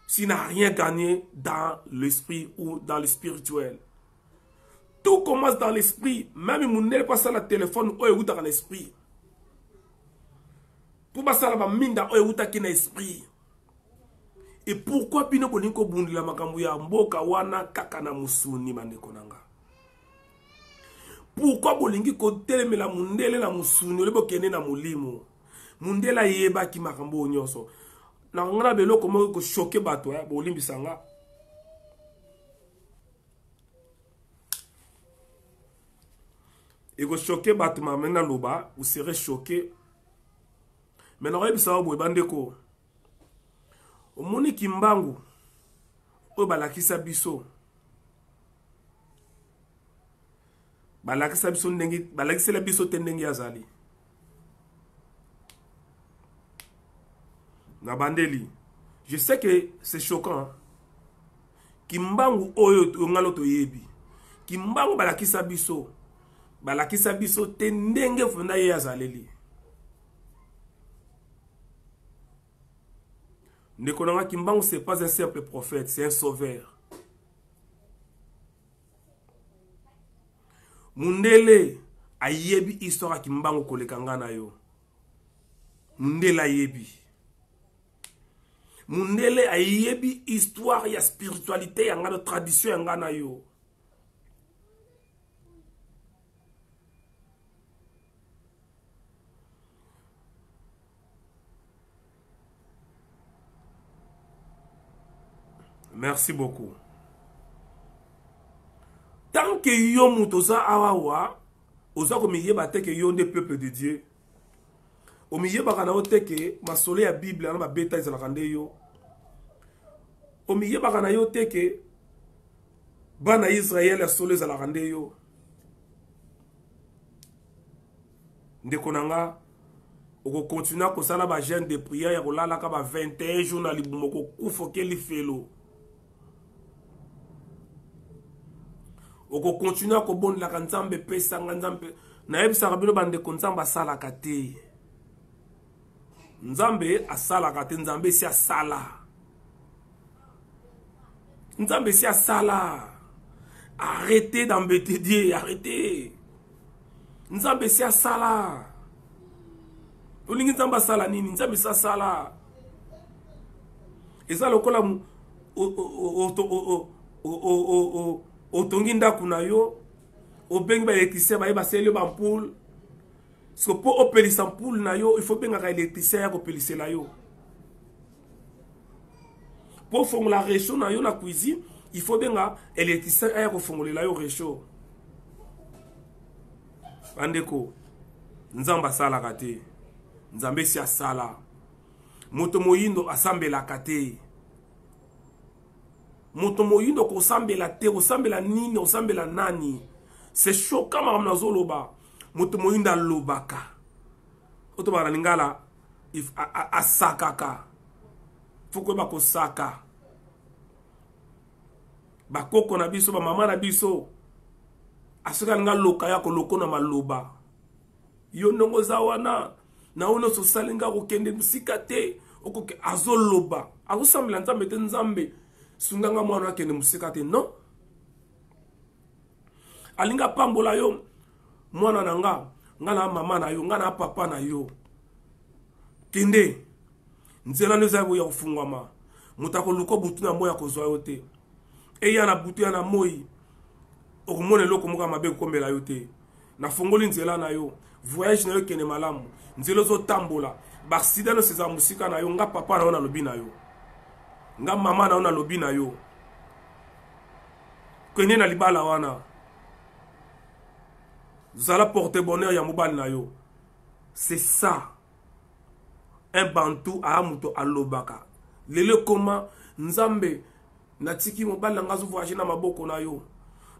s'il n'a rien gagné dans l'esprit ou dans le spirituel. Tout commence dans l'esprit. Même si on n'est pas sur le téléphone, on est dans l'esprit. Pour passer à la minda, on est dans l'esprit. Et pourquoi pino koniko bundi la makambu ya mboka wana kaka na musuni mandeko nanga? Pourquoi bolingi kotelemela mundele na musuni olebo kene na mulimo? Mundela yeba ki makambu nyonso. na ngana belo komo ko choquer bato bo limbisanga et ko choquer bato ma mena loba vous serez choqué mais na yebisa bo bandeko omoni kimbangu o balakisa biso ndenge balakisela biso te ndenge azali na bandeli. Je sais que c'est choquant. Kimbangu oyo ngalo to yebi. Kimbangu balakisa biso te ndenge funda ye azaleli. Ndekonanga Kimbangu c'est pas un simple prophète, c'est un sauveur. Mundele ayebi histoire Kimbangu kolekanga na yo. Mundele ayebi. Mundele ayebi histoire ya spiritualité yanga de tradition yanga na yo. Merci beaucoup. Tant que yo mutoza awawa, oza ko miyeba te ke yo nde peuple de Dieu. O miyeba kana oteke masole ya Bible na ba beta izalaka nde yo. O miyeba kana yo teke bana Israël ya sole ezalaka nde yo. Ndeko nanga oko continue kosala ba jeûne de prière ya kolala ka ba 21 jours na libumo ko kufoke lifelo. Oko continue ko bondela ka Nzambe pesa Nzambe na yebisa bino bande ko Nzambe asalaka te. Nzambe asalaka te, Nzambe si asala. Nzambe si asala. Arrêtez d'embêter Dieu, arrêtez. Nzambe si asala. Olingi Nzambe asala nini? Nzambe si asala. Eza lokola otongi ndaku na yo, obengi ba électricien ba yeba sele ba ampoule. Parce que pour opérer ampoule na yo, il faut bien un électricien ya ko pelise la yo. Pour faire la réchaud na yo na cuisine, il faut bien un électricien ya ko fongolela yo réchaud. Bandeko, Nzamba sala kate. Nzambe si asala. Moto moyindo asambela kate. Moto moyindo ko sambela te, ko sambela nini, ko sambela nani. C'est choquant ma nazo loba. Moto moyinda lobaka. Oto bana lingala asakaka. Foko ba ko saka. Ba koko na biso ba mama na biso. Asaka nga loka ya ko loko na maloba. Yo ndongo zawana na ono so salinga ko kende musika te okoke azoloba. Akosambela Nzambe te Nzambe. Sunganga mwana kende musika te non. Alinga pambola yo mwana nanga na mama na yo na papa na yo kende nzela neza ya kufungwama mutako luko butu na moya kozwa yo te eya na butu ya na moi okomone loko muka mabe kombela yo te na fongoli nzela na yo voyage na yo kene malamu nzela zo tambola ba sida no seza musika na yo nga papa na yo na lobi na yo nga mama na yo na lobi na yo kene na libala wana Zala porte bonheur ya mobali na yo. C'est ça. Un bantu a amuto alobaka. Lele koma Nzambe natiki mobali nga zo voyager na maboko na yo.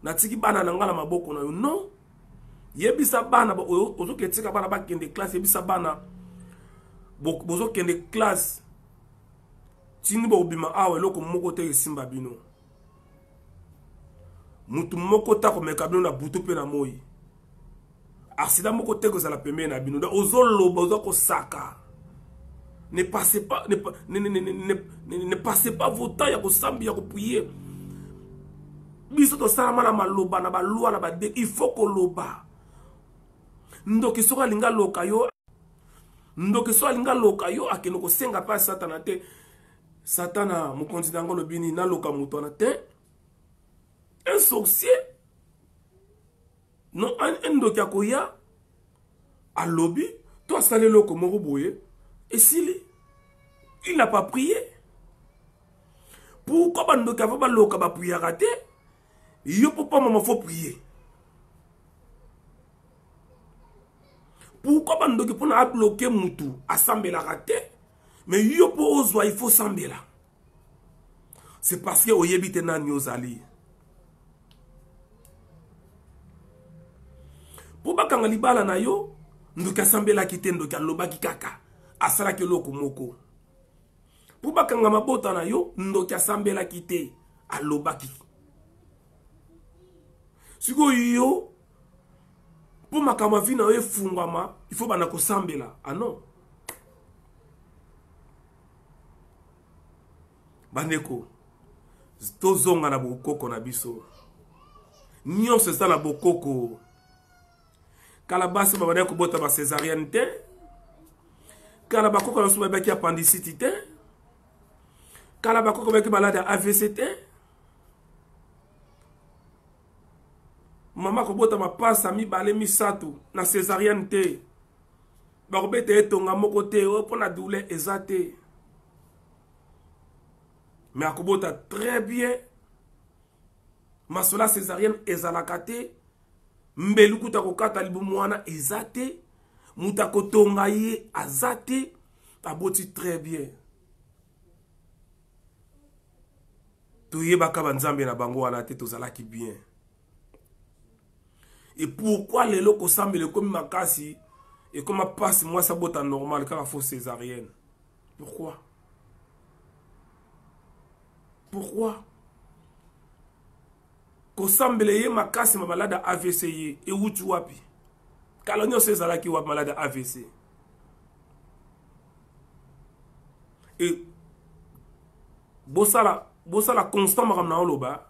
Natiki bana na nga na maboko na yo. Non. Yebisa bana ozo ketika bana ba kende classe yebisa bana. Bozo kende classe. Tini bo bima awe loko moko te simba bino. Mutu moko ta ko mekabino na butu pe na moi. Accident moko te ko za la pembe na bino. Ozolo bozo ko saka. Ne passez pas ne passez pas vos temps ya ko sambi ya ko prier. Biso to sala na maloba na ba loi na ba de il faut ko loba. Ndoki soka linga loka yo. Ndoki soka linga loka yo akeno ko senga pa satana te. Satana mo kontinent ngolo bini na loka muto na te. Un sorcier. Non, un ndoki akoya a lobby, toi salé loko moko boye, et s'il Il n'a pas prié. Pourquoi Bandoki avant Baloka va prier raté? Yo papa maman faut prier. Pourquoi Bandoki pour na bloquer Moutou à Sambela raté? Mais yo pour Ozwa il faut Sambela. C'est parce que Oyebite na Nyozali. Pour bakanga libala na yo, ndoki Sambela kite ndoki alobaki kaka. Asala ke loko moko. Pour bakanga mabota na yo, ndoki Sambela kite alobaki. Siko yo pour makama vi na yo fungama, il faut bana ko Sambela. Ah non. Bandeko tozonga na bokoko na biso. Nyonso eza na bokoko. Kala basi babane ko bota ba césarienne te. Kala bakoko na suba baki appendicite te. Kala bakoko baki malade AVC te. Mama ko bota ma pasa mi bale mi satu na césarienne te. Ba ko bete etonga moko te o pona douleur ezate. Mais akobota très bien. Masola césarienne ezalakate. Mbelukuta kokata libumwana ezate. Mutako tonga ye azate. Aboti très bien. Toye baka banzambe na bango wana te tozalaki bien. Et pourquoi les locaux semblent comme makasi et comme passe moi ça bota normal quand la fausse césarienne? Pourquoi? Pourquoi? Kosambele makasi ma malade AVC ye e wutu wapi? Kalonyo sezala ki wap malade AVC. Et bosala constant makamna oloba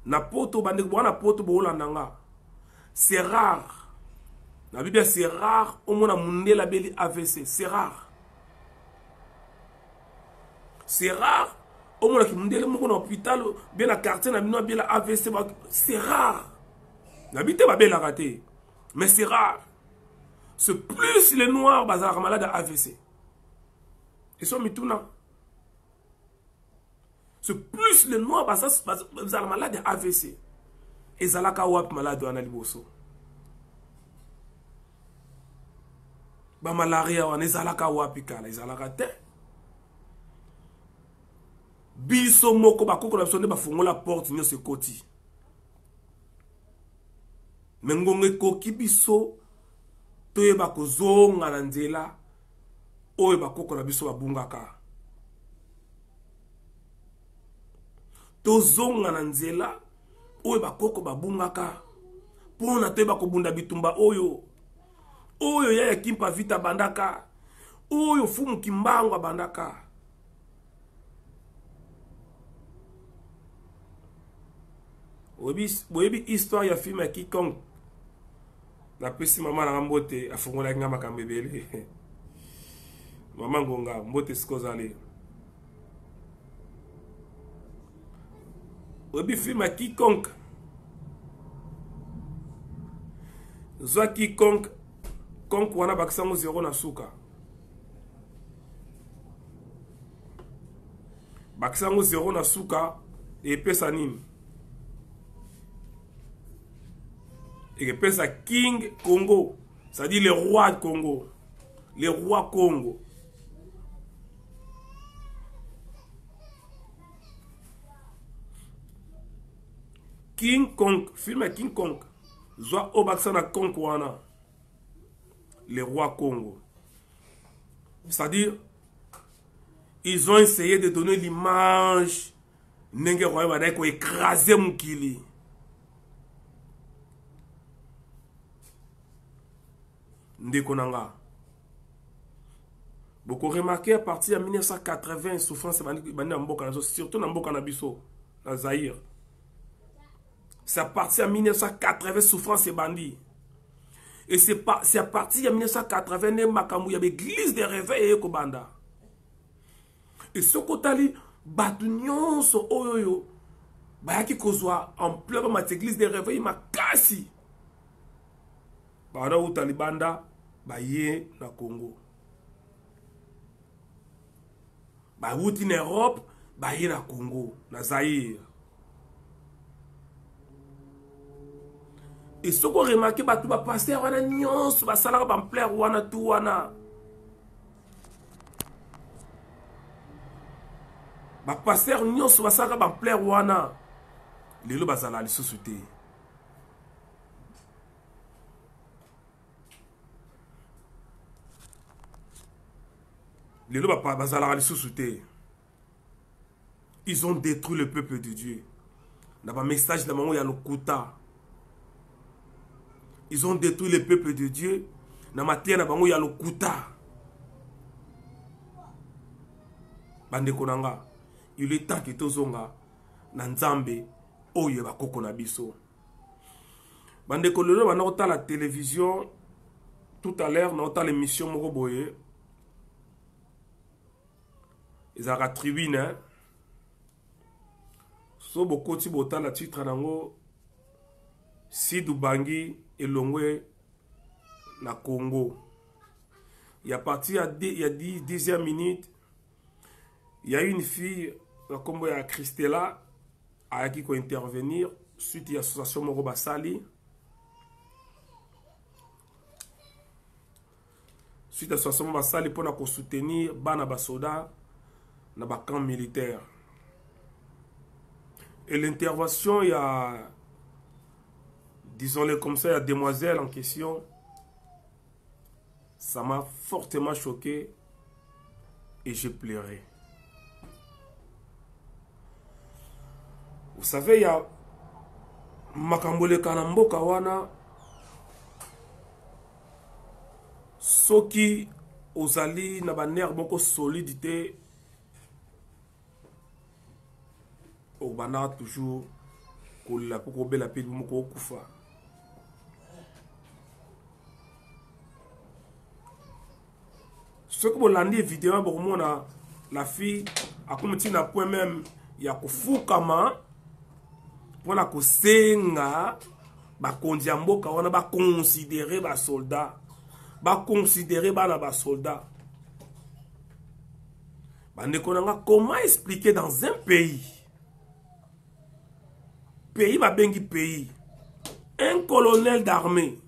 na poto bande bona poto bolandanga. C'est rare. La Bible c'est rare au mona munde la beli AVC, c'est rare. C'est rare. Au moins, qui me dit que l'hôpital, bien la quartier, bien la AVC, c'est rare. N'habitez pas bien la rater. Mais c'est rare. C'est plus les noirs, bazar malade à AVC. Ils sont mitouna. C'est plus les noirs, bazar malade à AVC. Et zalaka wap malade à Naliboso. Ba malaria, on est zalaka wapikala, zalaka te. Biso moko bakoko na sonde bafungola porte nyo se koti. Mengonge koki biso toye bakozonga na nzela oye bakoko na biso babungaka. Tozonga na nzela oye bakoko babungaka. Pona toye bakobunda bitumba oyo. Oyo ya kimpa vita bandaka. Oyo fumu kimbango bandaka. Boyebi histoire ya film ya quiconque. La pesi maman na mbote afongola nga makambebele. Maman ngonga mbote sikozale. Boyebi film ya quiconque. Zwa quiconque konk wana bakisango 0 na suka. Bakisango 0 na suka et pesa nini? Et que ça King Congo, c'est-à-dire le roi de Congo, le roi Congo. King Kong, film King Kong, Zoa Obaksana Konkwana, le roi Congo. C'est-à-dire, ils ont essayé de donner l'image Nenge Roya Badeko écraser Moukili. Ndekonanga. Beaucoup remarqué à partir de 1980, souffrance surtout dans Mboka Nabiso, dans Zaïre. C'est à partir de 1980, souffrance et bandit. Et c'est à partir de 1980, il y avait l'église des réveils et Kobanda. Et ce côté-là, Batunion, so oyoyo, Bayaki Kozwa, en plein de l'église des réveils, ma kasi. Bana ou Talibanda, Baye na Congo. bauti na Europe baye na Congo na Zaïre. Et ce qu'on remarque bato ba pasteur wana nyonso basalaka bamplaire wana tout wana ba pasteur nyonso basalaka bamplaire wana lelo bazala lisusu te. Lelo bazala lisusu te. Ils ont détruit le peuple de Dieu. Dans le message de maman, il y a le Kouta. Ils ont détruit le peuple de Dieu. Dans ma terre, il y a le Kouta. Bande konanga. Il est temps que tozonga na Nzambe oyo ba koko na biso. Bande kololo bana ota la télévision tout à l'heure na ota l'émission moko boye. Ils ont la tribune hein. So bokoti bota la titre nango Sidou Bangi elongwe na Congo. Il y a parti il y a 10e minute. Il y a une fille comme il y a Christella à qui intervenir suite à l'association Moro Basali. Suite à l'association Basali pour soutenir bana basoda na ba camp militaire. Et l'intervention, il y a, disons-le comme ça, il y a demoiselle en question. Ça m'a fortement choqué et j'ai pleuré. Vous savez, il y a Makambole Kanambo Kawana, Soki Ozali Nabaner Boko solidité. Au bana toujours la pour la paix moko kufa. Ce que vous l'avez vidéo pour moi la fille a comme na point même ya kufukama pour la kosenga ba kondiamboka wana ba considérer ba soldat ba considérer ba soldat. Bande konanga comment expliquer dans un pays babengi pays, un colonel d'armée,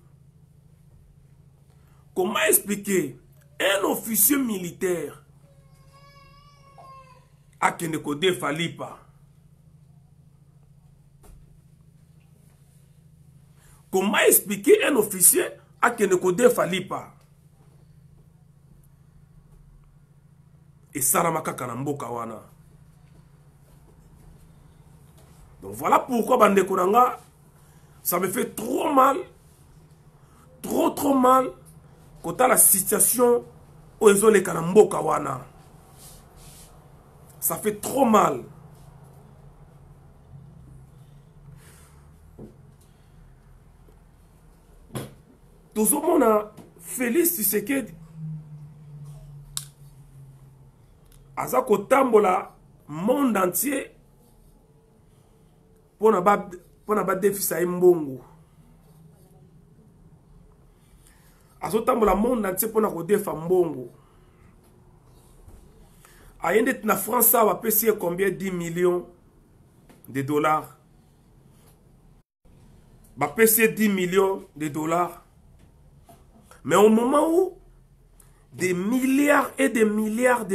comment expliquer un officier militaire à Kenekode Falipa? Comment expliquer un officier à Kenekode Falipa? Et Saramaka Kanamboka wana. Donc voilà pourquoi Bande Konanga, ça me fait trop mal, trop mal, quand la situation où ils ont les Kanamboka wana. Ça fait trop mal. Tout le monde a Félix Tshisekedi. Azako Tambola, monde entier. Pour na ba déficit mbongo. Azotambola monde entier pour na ko defa mbongo. Ayende na France va payer combien 10 millions de dollars. Va payer 10 millions de dollars. Mais au moment où des milliards et des milliards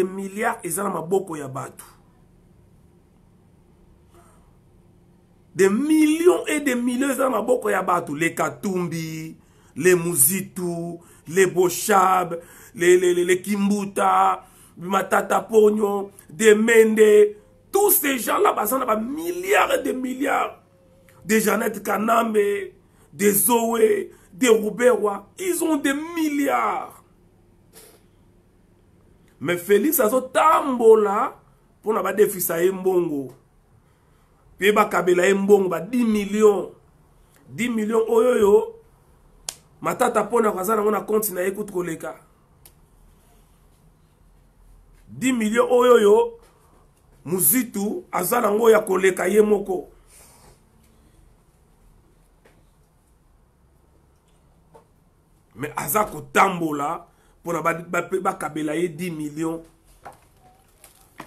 ils ont maboko ya batu. Des millions et des millions de maboko ya batu, les Katumbi, les Muzitu, les Bochab, les Kimbuta, Matata Pogno, des Mende, tous ces gens-là, ils ont milliards et des milliards. Des Jeannette Kanambe, des Zoé, des Rouberwa, ils ont des milliards. Mais Félix a tambola pour n'a des fils à Mbongo. Puis ba kabela Mbongo ba 10 millions. 10 millions oyoyo. Matata pona kwazana ngona compte na écoute koleka. 10 millions oyoyo. Muzitu azana ngo ya koleka ye moko. Mais azako tambola pour ba kabela ye 10 millions.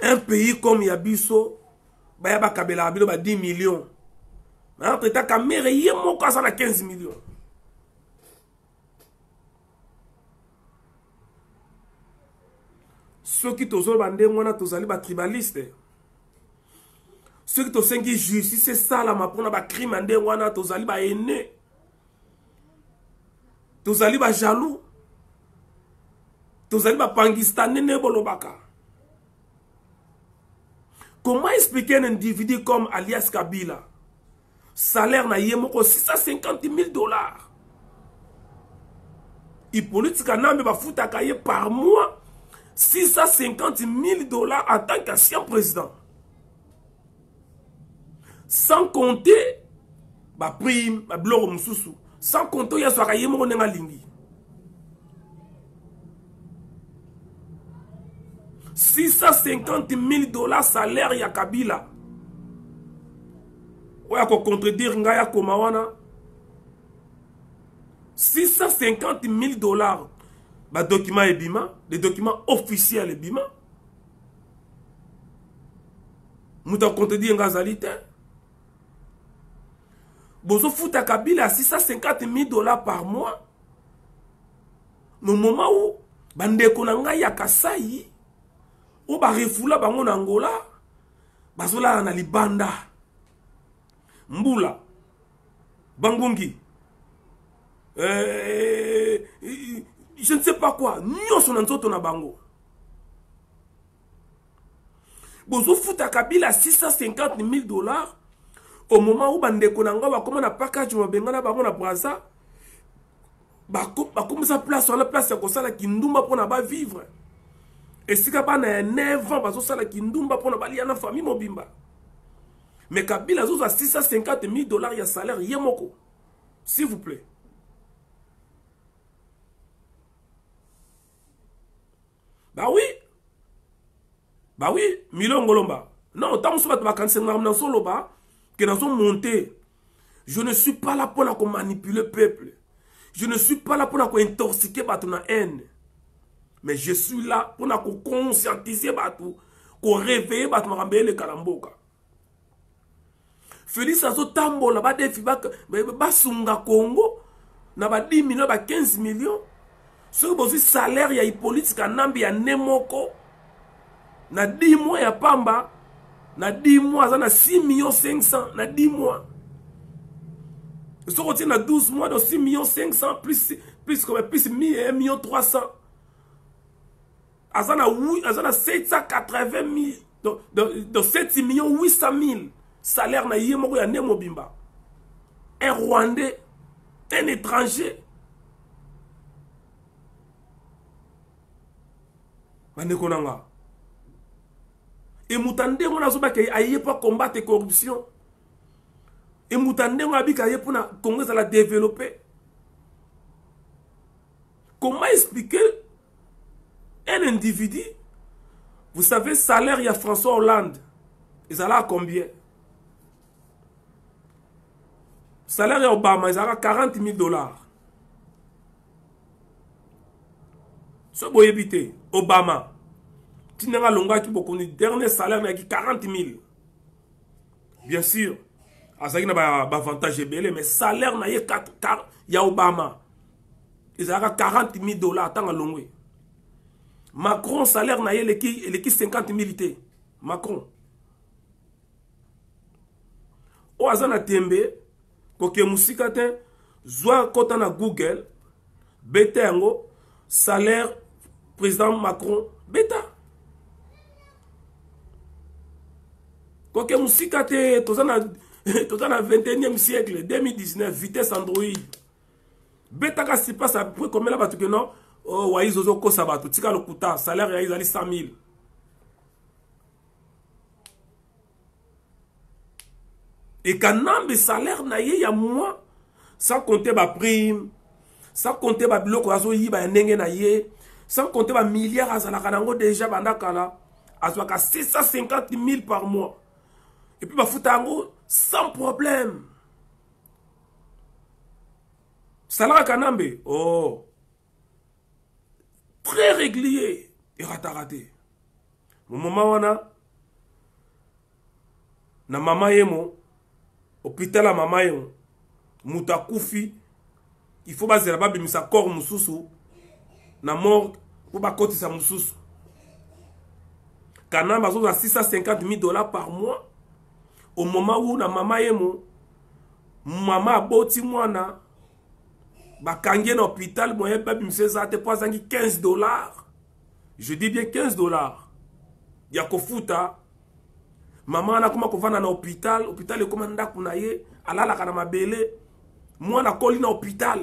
Un pays comme Yabiso, baya ba kabela bilo ba 10 millions. Mais entre ta caméra yemo ka ça 15 millions. Ceux qui tozol bande ngona tozali ba tribaliste. Ceux qui tosengi justice c'est ça la ma pona ba crime ande ngona tozali ba aîné. Tozali ba jaloux. Tozali ba pangistanais ne bolobaka. Comment expliquer un individu comme alias Kabila? Salaire na yemoko 650 000 $. Il politique kanambe ba futa kaye par mois 650 000 $ en tant qu'ancien président. Sans compter ba prime, ba bloro mususu. Sans compter ya soka yemoko nenga lingi. 650 000 $ salaire ya Kabila. Oya ko contredire ngaya komawana. 650 000 $. Ba document ebima, les documents officiels ebima. Mouta contredire ngazalite. Bozo futa Kabila à 650 000 $ par mois. No moment où bandeko na ngai ya Kasai ou ba refula bango na Angola bazola na libanda Mbula Bangungi je ne sais pas quoi nyonso na nzoto na bango bozo futa Kabila 650 000 $ au moment où bandeko na nga bakoma na package mabenga na bango na Brazza bakomisa place na place ya kosala kindumba pona ba vivre. Et si Kabana 9 ans, bazo sala kindumba pour na bali na famille mobimba. Mais Kabila zo a 650 000 $ ya salaire yemoko. S'il vous plaît. Bah oui. Bah oui, Milo Ngolomba. Non, tant que soit ba kanse ngam solo ba que nous sommes montés. Je ne suis pas là pour manipuler le peuple. Je ne suis pas là pour intoxiquer la haine. Mais je suis là pour conscientiser, pour réveiller les Kalamboka. Félix Azo Tambo, là-bas, des filles, Basunga Congo, n'a 10 millions, 15 millions. Ce que vous salaire, il y a politique, il y a Nemoko, na 10 mois, il y a Pamba, na 10 mois, il y a 6 millions 500, na 10 mois. Ce que vous avez 12 mois, de 6 millions 500, plus 1 million 300. Azana 780 000, de 7 millions 800 000 salaire na yemoko ya Nemo Bimba. Un Rwandais, un étranger. Manekonanga. Et Moutande, on a zoba qu'il aille pas combattre la corruption. Et Moutande, on a dit qu'il pour la Congrès la développer. Comment expliquer un individu, vous savez, salaire, il y a François Hollande. Ils allaient à combien? Salaire, il y a Obama, ils allaient à 40 000 $. Ce que vous évitez, Obama, qui n'a pas longueur qui beaucoup, le dernier salaire, il y a 40 000. Bien sûr, il y a un avantage, mais salaire, il y a Obama. Ils allaient à 40 000 $, tant à longueur. Macron, salaire, il y a 50 000 $. Macron. O azana tembe, koke musikate, zwa kota na Google, bete yango, salaire, président Macron, beta. Koke musikate, tozana 21e siècle, 2019, vitesse Android. Beta ka si passe après comme la batu que non, oh, wa izozo ko sabatu, tika le kuta, salaire ya izali 100 000. Et quand on a des salaires, il y a moins, sans compter ma prime, sans compter ma bloc, sans compter ma milliard, déjà, à 650 000 par mois. Et puis, ma foutango, sans problème. Salaire à Kanambe, oh, très régulier et raté. Mon moment wana na mama yemo hôpital la mama yemo muta kufi il faut bazela ba bimisa corps mususu na morgue pour ba kotisa mususu kana bazo za 650 000 dollars par mois au moment où na mama yemo mama aboti mwana bakangi na hôpital moyen ba bimisa za te poazangi 15 dollars. Je dis bien 15 dollars. Ya kofuta mama na kuma kovana na hôpital ekoma ndaku na ye alalaka na mabele mwana koli na hôpital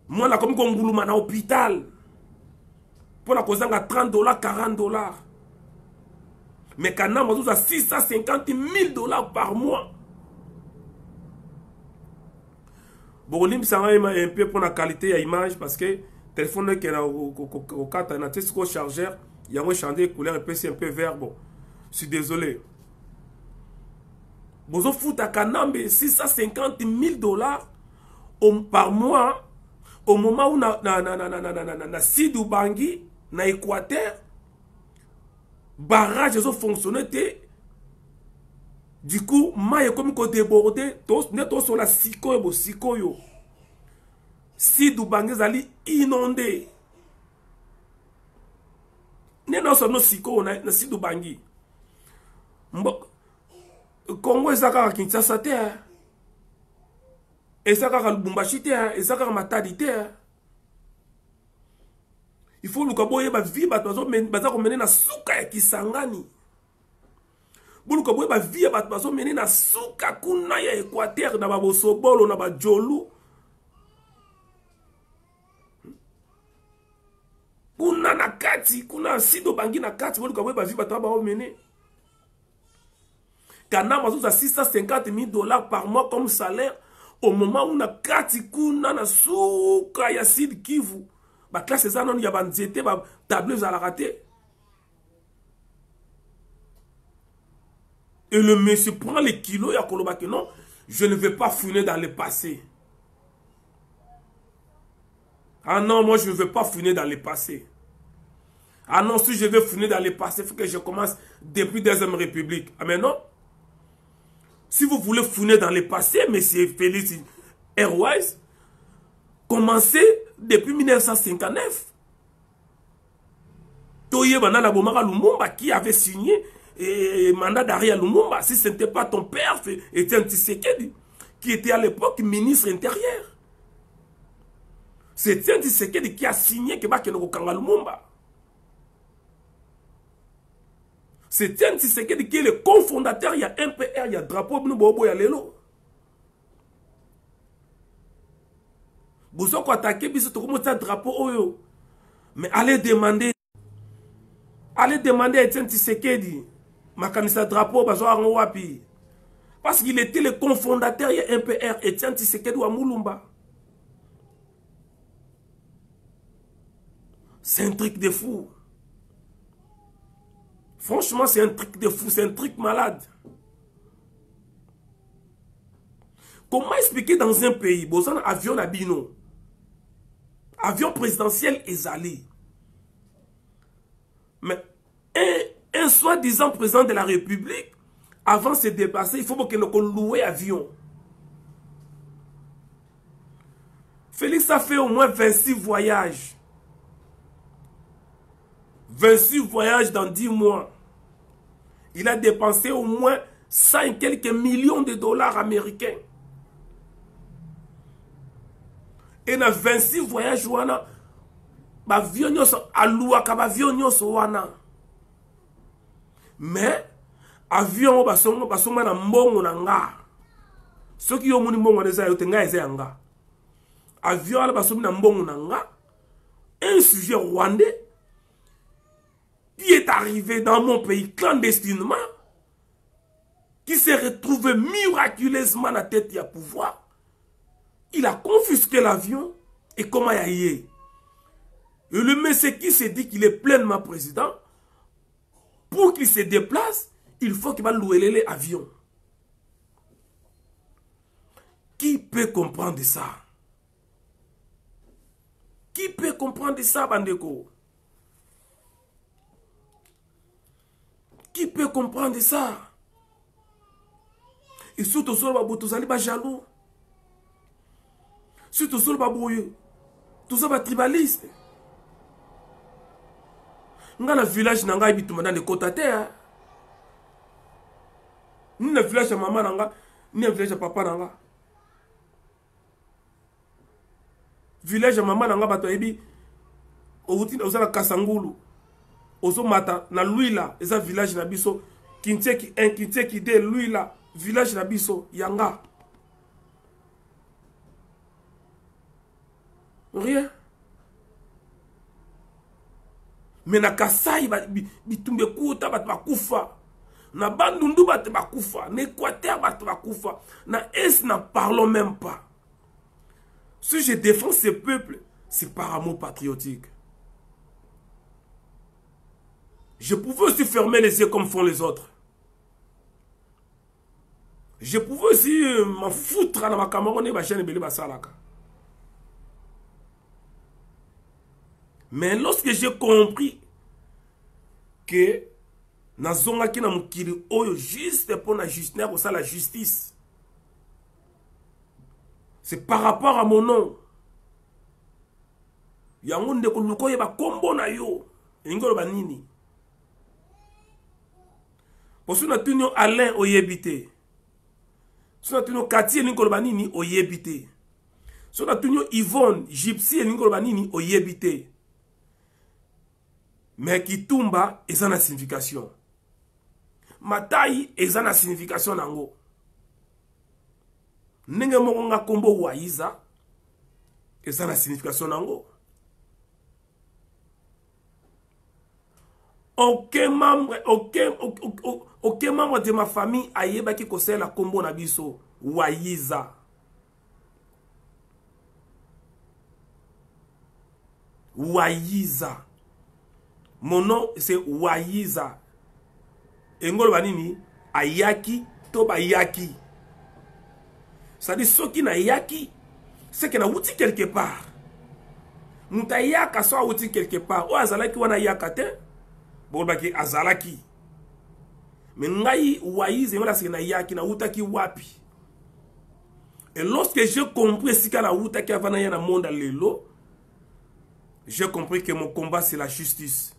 mwana komi konguluma na hôpital pona kozanga 30 dollars 40 dollars mais kana mozuza 650 000 dollars par mois. Bon, ça va un peu pour la qualité de l'image parce que le téléphone qui est au 4 un chargeur, il y a un chantier couleur un peu vert. Bon, je suis désolé. Vous foutez à Kanambe 650 000 dollars par mois au moment où na Sidou Bangui, na Équateur, barrage ont fonctionné. Du coup, maille comme qu'on débordé, tous sur la sikoyo. Sidou Bangui zali inondé. Ne non seulement sikoyo na Sidou Bangui. Congo ezaka Kinshasa te. Ezaka Lubumbashi te, ezaka Matadi te. Il faut lukaboye ba vie baza ko mener na suka ya Kisangani. Buluka boye ba vie ba bazo mener na suka kuna ya Équateur na ba bosobolo na ba jolu. Kuna na kati, kuna Sidou Bangui na kati buluka boye ba vie ba ba mener. Kana mazo za 650 000 dollars par mois comme salaire au moment où na kati kuna na suka ya Sud Kivu. Ba classe ça non ya ba nzete ba tableau za la raté. Et le monsieur prend les kilos et a koloba que non, je ne vais pas fouiner dans le passé. Ah non, moi je ne veux pas fouiner dans le passé. Ah non, si je veux fouiner dans le passé, il faut que je commence depuis la Deuxième République. Ah mais non. Si vous voulez fouiner dans le passé, monsieur Félix Airways, commencez depuis 1959. Toye Banana Bomara Lumumba qui avait signé et mandat d'arrêt à Lumumba, si ce n'était pas ton père, Étienne Tshisekedi, qui était à l'époque ministre intérieur. C'est Étienne Tshisekedi qui a signé que Bakeno Kanga Lumumba. C'est Étienne Tshisekedi qui est le cofondateur, il y a MPR, il y a drapeau, il y a Lelo. Vous avez attaqué, vous avez un drapeau, mais allez demander à Étienne Tshisekedi. Makanisa drapeau bazo wapi parce qu'il était le cofondateur de MPR Étienne Tshisekedi wa Mulumba. C'est un truc de fou. Franchement, c'est un truc de fou, c'est un truc malade. Comment expliquer dans un pays, besoin avion nabino, avion présidentiel ezali, mais un soi-disant président de la République, avant de se déplacer, il faut que nous louions avion. Félix a fait au moins 26 voyages. 26 voyages dans 10 mois. Il a dépensé au moins 100 et quelques millions de dollars américains. Et dans 26 voyages, avion wana. Mais avion basonga na mbongo na nga. Soki yo muni mbongo neza yo tenga eza nga. Avion ala basonga na mbongo na nga. Un sujet rwandais qui est arrivé dans mon pays clandestinement, qui s'est retrouvé miraculeusement à la tête du pouvoir. Il a confisqué l'avion et comment il a y est. Et le monsieur qui s'est dit qu'il est pleinement président, pour qu'il se déplace, il faut qu'il va louer l'avion. Qui peut comprendre ça? Qui peut comprendre ça, bandeko? Qui peut comprendre ça? Et surtout, vous allez jaloux. Surtout, tout ça va tribaliste. Dans le village, il y a des côtés. Ni le village de maman, ni le village de papa. Village de maman, il y a Kasangulu. Ozo mata na luila eza village na biso Kinteki 1 Kinteki 2 luila village na biso yanga rien mais na Kasai bitumbe kuta bat bakufa na Bandundu bat bakufa na Équateur bat bakufa na Est n'en parlons même pas. Si je défends ce peuple, c'est par amour patriotique. Je pouvais aussi fermer les yeux comme font les autres. Je pouvais aussi m'en foutre dans ma Cameroun et ma chaîne Beli Basalaka. Mais lorsque j'ai compris que Nazonga ki na mukiri oyo juste pour la justice, c'est par rapport à mon nom. Yango ndeko luko yeba kombo na yo. Ngolo banini. Pour ce que nous Alain oyebité. Si nous Cathy Ngolo banini oyebité. Si nous Yvonne Gypsy Ngolo banini oyebité. Mais Kitumba est une signification. Matai est une signification nango. Nenge mokonga kombo Waiza est une signification nango. Aucun membre de ma famille a yeba ki kosela la kombo na biso Waiza. Waiza. Mon nom c'est Waiza. Engolo banini ayaki toba yaki. Ça dit ce qui na yaki, c'est que na wuti quelque part. Mutayaka so wuti quelque part. O azalaki wana yakate. Bolbaki azalaki. Mais ngai Waiza ngala c'est na yaki na wutaki wapi. Et lorsque j'ai compris ce qu'il y a wutaki avana ya na monde lelo, j'ai compris que mon combat c'est la justice.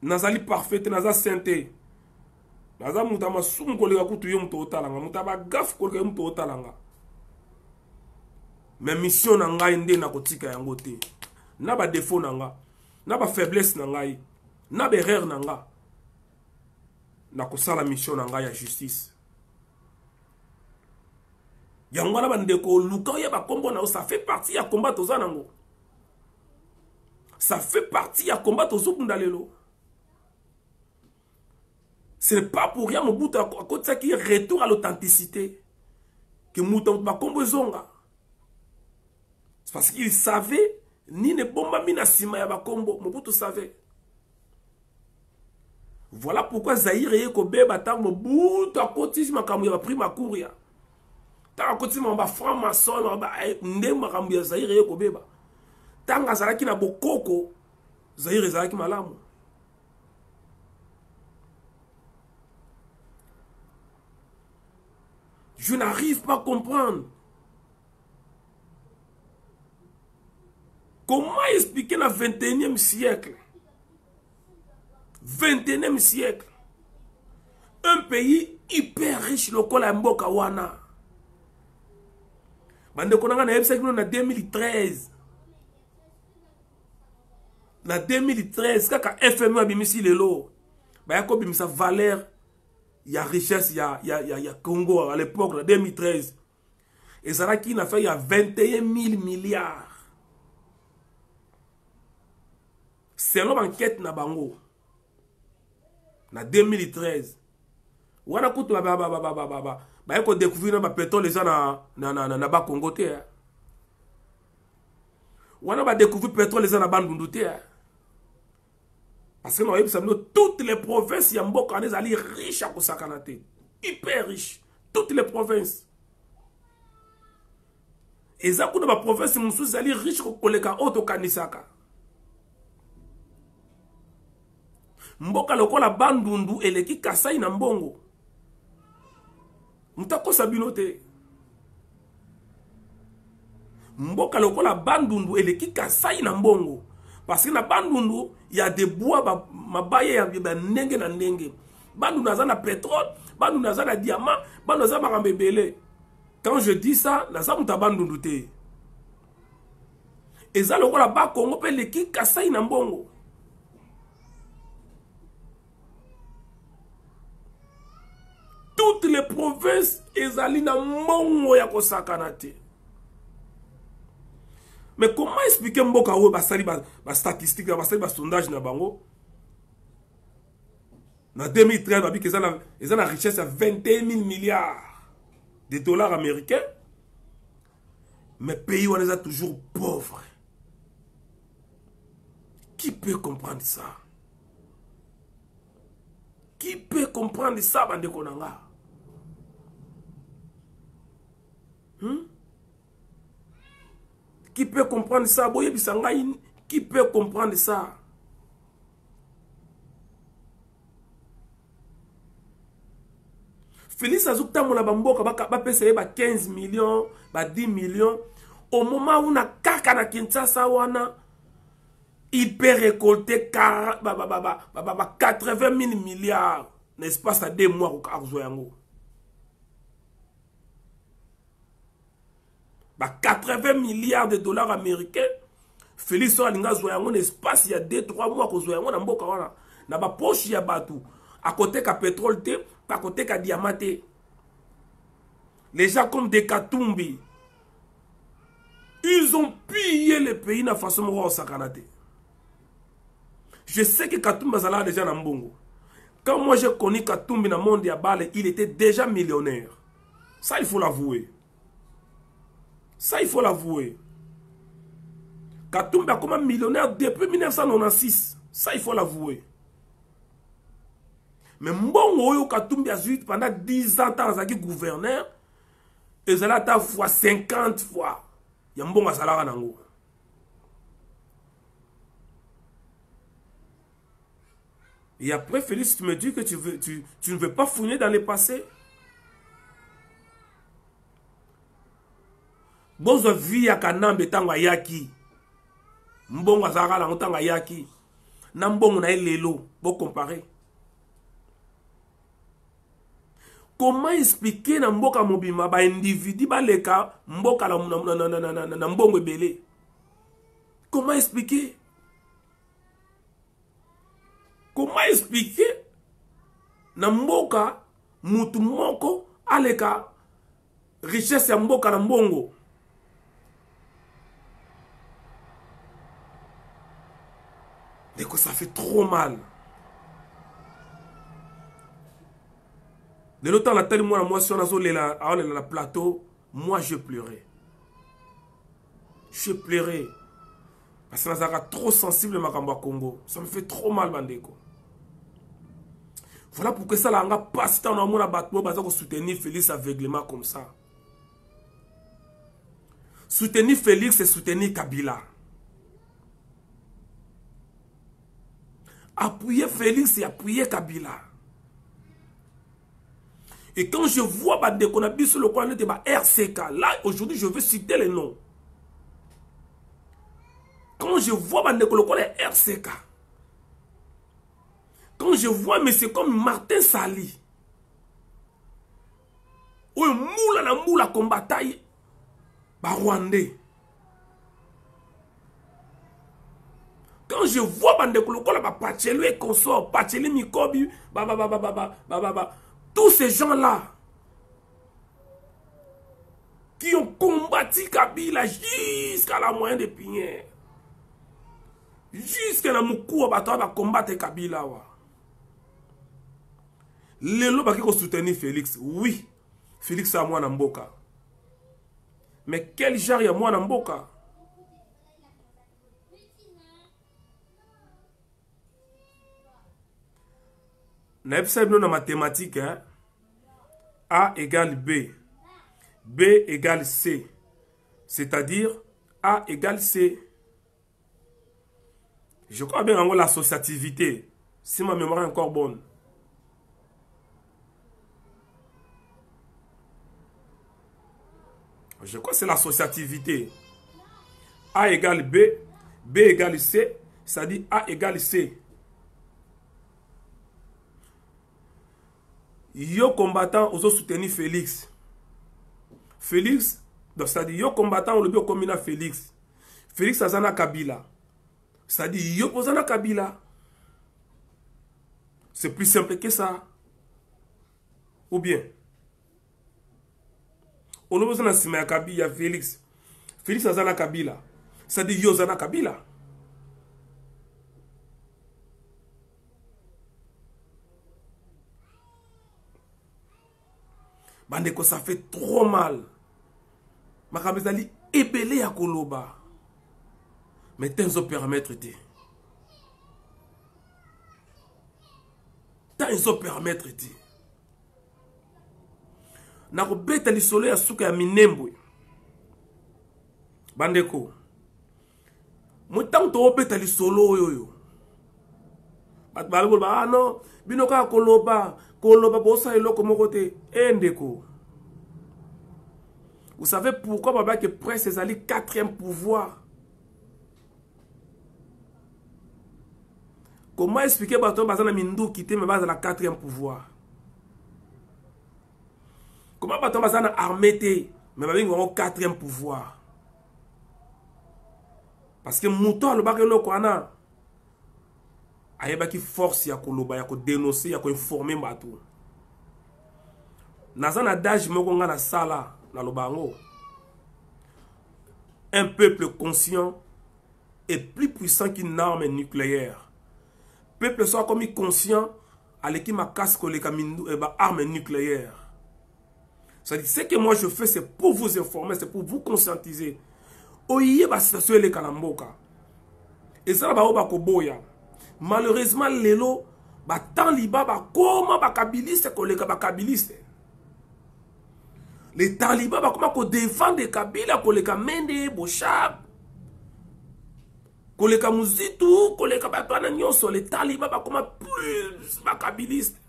Nazali parfaite, naza sainté. Naza mutama sum kolega kutu yo mto otalanga, mutaba gaf kolega mto otalanga. Mais mission na ngai nde na kotika yango te. Na ba défaut na nga, na ba faiblesse na ngai, na ba erreur na nga. Na kosala mission na ngai ya justice. Yango na bandeko luka ya ba kombo na ça fait partie ya combat tozanango. Ça fait partie ya combat tozokunda lelo. Ce n'est pas pour rien Mobutu à côté de ça qui retour à l'authenticité. Que Mobutu va combo zonga. C'est parce qu'il savait ni ne bomba mina sima ya bakombo. Mobutu savait. Voilà pourquoi Zaïre et Kobe batang Mobutu à côté de makambu ya pris ma couria. Tant à côté de ma franc-maçon nde makambu ya Zaïre et Kobe ba. Tant à zalaki na bokoko Zaïre zalaki malamu. Je n'arrive pas à comprendre. Comment expliquer le 21e siècle? 21e siècle. Un pays hyper riche, le Kola Mboka Wana. Bande konanga na ebisa kino na 2013. Na 2013, kaka FME abimisi lelo. Ba yako bimisa valeur. Il y a richesse, il y a Congo à l'époque, en 2013. Et ça qui n'a fait, il y a 21 000 milliards. Selon l'enquête na bango, en 2013, on a coûté bah découvrir le pétrole les gens na bas Congo te. On a découvert le pétrole les gens na Bandundu te. Parce que toutes les provinces, Yamboka, on est riches à Kosakanate. Hyper riches. Toutes les provinces. eza kuna ba province mususu ezali riche koleka oyo tokanisaka. Mboka lokola Bandundu eleki Kasai na mbongo. Mutakosa bino te. Mboka lokola Bandundu eleki Kasai na mbongo. Parce que na Bandundu, il y a des bois mabaye ya ndenge na ndenge. Bandundu naza na pétrole, Bandundu naza na diamant, Bandundu naza makambo ebele. Quand je dis ça, naza muta Bandundu te. Eza lokola ba Congo pe eleki Kasai na mbongo. Toutes les provinces ezali na mbongo ya kosakana te. Mais comment expliquer mboka oyo basali ba statistique basali ba sondage na bango? Na 2013 babi que eza na richesse à 21 000 milliards de dollars américains. Mais pays où on est toujours pauvre. Qui peut comprendre ça? Qui peut comprendre ça, bande konanga? Qui peut comprendre ça? Boye bisangai, qui peut comprendre ça? Félix Azukta mona bamboka ba pesa ba 15 millions, ba 10 millions. Au moment où na kaka na Kinshasa wana, il peut récolter 80 000 milliards, n'est-ce pas, ça 2 mois au Karzoyango. 80 milliards de dollars américains, Félix Alinga Zoyango, n'est-ce pas, il y a 2-3 mois au Zoyango, na mboka wana, na ba poche ya batu, à côté ka pétrole te, à côté ka diamant te. Les gens comme des Katumbi, ils ont pillé le pays na façon mwa sakanate. Je sais que Katumbi Bazala déjà dans Mbongo. Quand moi j'ai connu Katumbi dans le monde de Bale, il était déjà millionnaire. Ça, il faut l'avouer. Ça, il faut l'avouer. Katumbi a comme millionnaire depuis 1996. Ça, il faut l'avouer. Mais Mbongo, Katumbi a joué pendant 10 ans dans un gouverneur. Et ça a fois 50 fois. Il y a Mbongo Bazala Nango. Et après, Félix, tu me dis que tu ne veux pas fouiller dans le passé. Bozo vi ya kanambe tanga yaki. Mbongo azara la tanga yaki. Na mbongo na elelo, bo comparer. Comment expliquer na mboka mobima ba individu ba leka mboka na mbongo ebele? Comment expliquer? Comment expliquer na mboka mutu moko aleka richesse ya mboka na mbongo? Dès que ça fait trop mal. De l'autre temps, la telle moi si on a la plateau, moi je pleurais. Je pleurais. Parce que ça trop sensible Makamba Congo. Ça me fait trop mal, Bandeko. Voilà pourquoi ça n'a pas si on a mon abattement pour soutenir Félix aveuglément comme ça. Soutenir Félix, c'est soutenir Kabila. Appuyer Félix, c'est appuyer Kabila. Et quand je vois Bandeko on a sur le coin de RCK, là aujourd'hui je veux citer les noms. Quand je vois Bandeko le coin de RCK, quand je vois monsieur comme Martin Sali, ou moula combattant Rwandais. Quand je vois Bandeko le coin de Pachelu et consort, Pachelu Mikobi, tous ces gens-là qui ont combattu Kabila jusqu'à la moyenne de Pinière, jusqu'à la Moukou va combattre Kabila. Les gens qui ont soutenu Félix, oui, Félix a moi Namboka. Mais quel genre y a moi Namboka? Nous dans mathématiques, hein? A égale B. B égale C. C'est-à-dire A égale C. Je crois bien en l'associativité, si ma mémoire est encore bonne. Je crois que c'est l'associativité. A égale B, B égale C, ça dit A égale C. Yo combattant, oso soutenir Félix. Félix, donc ça dit yo combattant, on le bio combina Félix. Félix azana Kabila. Ça dit yo posana Kabila. C'est plus simple que ça. Ou bien, on a besoin de Kabila, Félix. Félix azana Kabila. Ça dit yo zana Kabila. Bandeko, ça fait trop mal. Makabezali ebele ya koloba. Mais tenzo permettre te. Tenzo permettre te. Nako beta li solo ya suka ya minembo. Bandeko. Mutango to beta li solo yoyo. Bat balbo ba non, bino ka koloba. Koloba bosa eloko moko te endeko. Vous savez pourquoi Baba que Prince ezali 4e pouvoir? Comment expliquer bato bazana mindu kité mais bazana 4e pouvoir? Comment bato bazana armée te mais babi ngo 4e pouvoir? Parce que mouton le bakelo loko ana ayeba ki force ya koloba ya ko dénoncer ya ko informer bato. Nazana d'âge moko nga na sala na lobango. Un peuple conscient est plus puissant qu'une arme nucléaire. Peuple soit comme conscient à l'équipe ma casque les arme nucléaire. Ça dit ce que moi je fais c'est pour vous informer, c'est pour vous conscientiser. Oye ba situation les kalamboka. Et ça ba oba koboya. Malheureusement lelo ba tant liba ba comment ba kabiliste koleka ba kabiliste. Les talibans ba comment ko défendre Kabila koleka Mende Boshab. Koleka Muzitu, koleka ba pana nyonso les talibans ba comment plus ba kabiliste.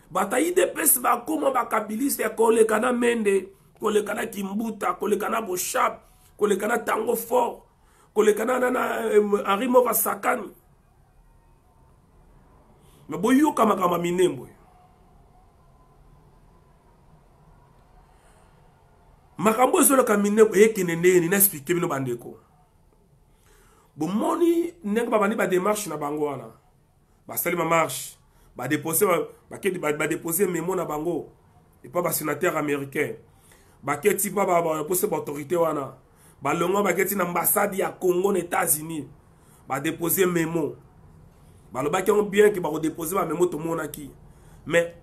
Bataille de pes ba comment ba kabiliste koleka na Mende, koleka na Kimbuta, koleka na Boshab, koleka na Tango Fort. Kolekana na Henri Mova Sakani. Mais boyo kama minembo. Makambo zolo ka minembo ekenene ni na expliquer bino bandeko. Bon moni nenga babani ba démarche na bango wana. Ba sali ma marche, ba déposer ba déposer mémo na bango et pas ba sénateur américain. Ba keti ba poser ba autorité wana. Balongo baketi na ambassade ya Congo aux États-Unis. Ba déposer mémo. Baloba ki on bien que ba déposer ba mémo to monaki. Mais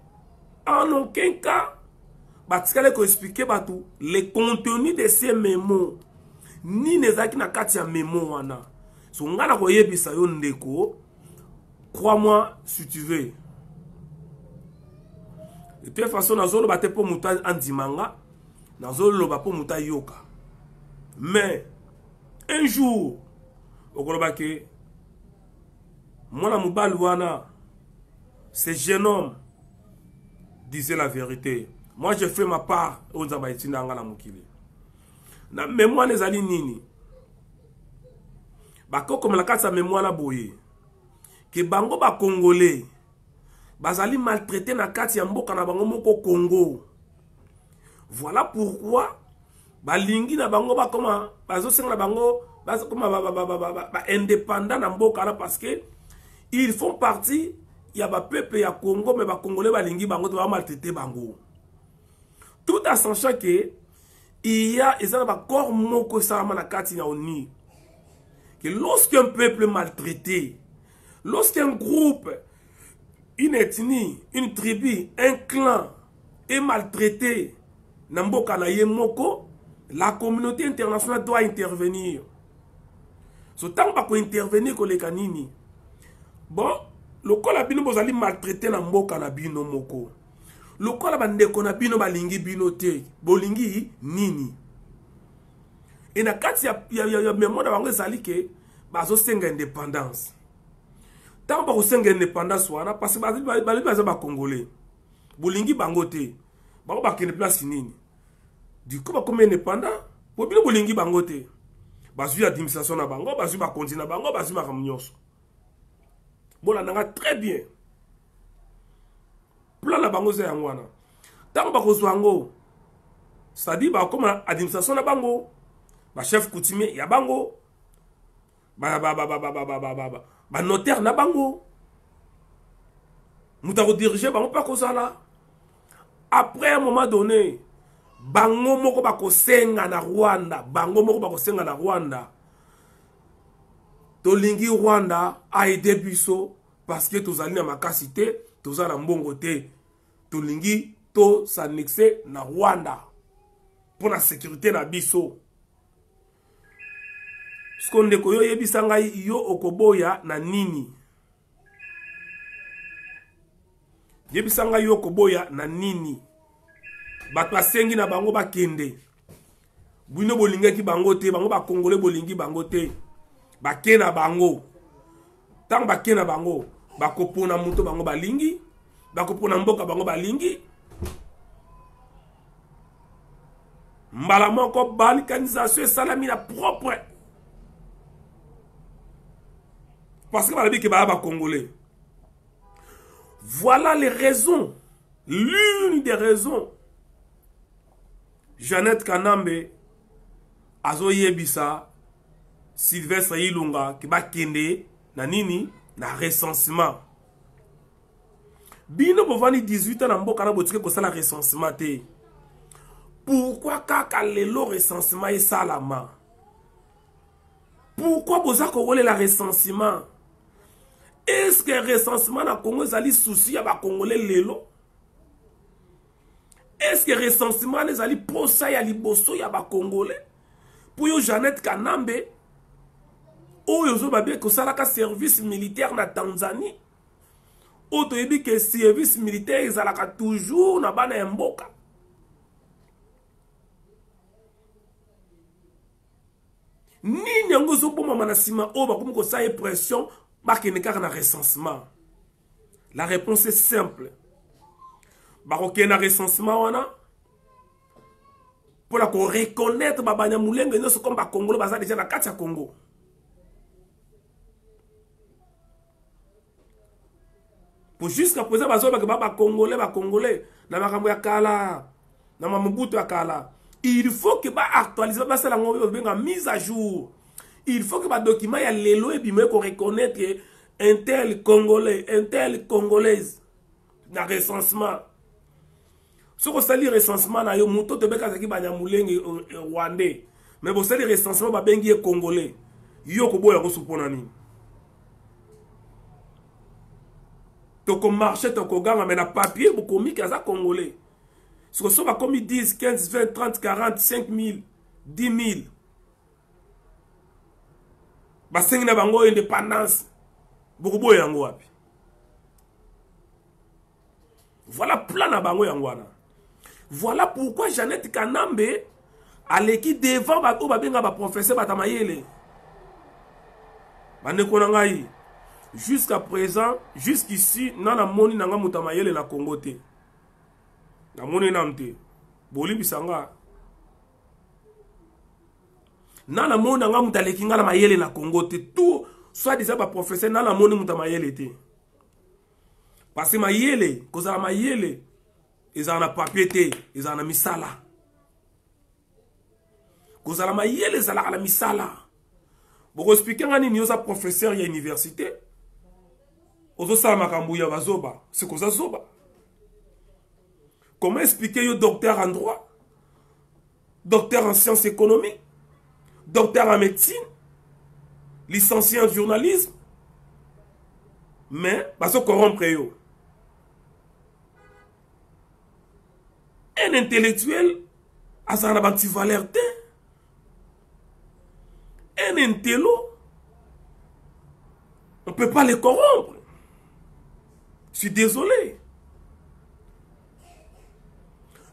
en aucun cas ba tikale ko expliquer batou les contenus de ces mémos. Ni nezaki na kati ya mémo wana. So ngana ko yebisa yo ndeko. Crois-moi si tu veux. De toute façon nazolo ba te po muta andimanga. Nazolo ba po muta yoka. Mais un jour, au Kolobake, mon amoubalouana, ce jeune homme disait la vérité. Moi, j'ai fait ma part aux Zabaïtina na mukili. Na mémoire les ali nini. Bako comme la carte sa mémoire la boye. Que bango ba congolais. Bazali maltraité na carte ya mboka na bango moko Congo. Voilà pourquoi balingi na bango ba koma bazo senga na bango bazo koma ba indépendant na mboka là parce que ils font partie ya ba peuple ya Congo mais ba congolais balingi bango to ba maltraiter bango tout en sachant que il y a ezana ba corps moko ça na kati na oni que lorsqu'un peuple maltraité, lorsqu'un groupe, une ethnie, une tribu, un clan est maltraité na mboka na ye moko, la communauté internationale doit intervenir. So tant pas intervenir ko le kanini. Bon, le col a bino bozali maltraité na mboka na bino moko. lokola bandeko na bino balingi bino te bolingi nini et na kati ya mémoire na bango ezali ke bazosenga indépendance ntango bakosenga indépendance wana parce que balobi baza bacongolais bolingi bango te bango bakende place nini du coup bakomi indépendant po bino bolingi bango te bazwi administration na bango bazwi bakonzi na bango bazwi makambo nyonso bolandanga très bien plan na bango eza yango wana ntango bakozwa yango c'est-à-dire bakoma administration na bango bachef coutumier ya bango banotaire na bango moto akodirige bango mpe akozala après un moment donné bango moko bakosenga na Rwanda tolingi Rwanda aide biso parce que tozali na makasi te tozala na mbongo te tolingi to s'annexer na Rwanda pour la sécurité na biso skonde ko yo yebisa ngai yo okoboya na nini yebisa ngai yo okoboya na nini bato basengi na bango bakende bino bolingaki bango te bango bakongole bolingi bango te bake na bango tango bake na bango bakopona moto bango balingi bakopona mboka bango balingi mbala moko balkanisation esalami na propre parce que balobi ke baya bakongolais. Voilà les raisons, l'une des raisons Jeannette Kanambe azoyebisa Sylvestre Ilunga ki ba kende na nini na recensement bino bovani 18 ans na mboka na botike ko sala recensement te pourquoi kaka lelo recensement et salama pourquoi boza ko la recensement est-ce que recensement na Congo zali souci ya ba congolais lelo est-ce que recensement les ali posa ya liboso ya ba congolais pour yo Jeannette Kanambe oyo zo babé ko sala ka service militaire na Tanzanie oto yebi que service militaire ezalaka toujours na bana ya mboka nini yango zo boma manasima o ba komi ko sa pression ba kene kaka na recensement. La réponse est simple. Baroké na recensement wana pour la reconnaître babanya mulenge nyonso comme ba Congolais baza déjà na kati ya Congo. Pour jusqu'à présent bazo ba Congolais na makambo ya kala na mamubutu ya kala. Il faut que ba actualiser ba sala ngombe benga mise à jour. Il faut que ba document ya lelo et bimé ko reconnaître que un tel Congolais, un tel Congolaise na recensement. Si vous savez le recensement, na yo muto te beka zaki banyamulenge Rwandais. Mais vous savez le recensement ba bengi Congolais. Yo ko boya ko supona ni. To ko marché to ko ganga mais na papier bu komi kaza Congolais. Si vous savez comme 10, 15, 20, 30, 40, 5 000, 10 000. Ba sengi na bango indépendance. Beaucoup boya yango wapi. Voilà plan na bango yango wana. Voilà pourquoi Jeannette Kanambe a l'équipe devant ba professeur Batamayele. Bande konangai. Jusqu'à présent, jusqu'ici, nana moni nanga Mutamayele na Congo te. Na moni namte. Boli bisanga. Nana moni nanga Mutalekinga na Mayele na Congo te. Tout soit déjà ba professeur nana moni Mutamayele te. Parce que Mayele, cause à Mayele, ils en a papier te, ils en a misala. Cause à Mayele, ils en a la misala. Pour expliquer ngani ni oza professeur ya université. Ozo sala makambu ya bazoba, c'est cause zoba. Comment expliquer yo docteur en droit, docteur en sciences économiques, docteur en médecine, licencié en journalisme, mais bazo corrompre yo. Un intellectuel a sa valeur. Un intello, on ne peut pas les corrompre. Je suis désolé.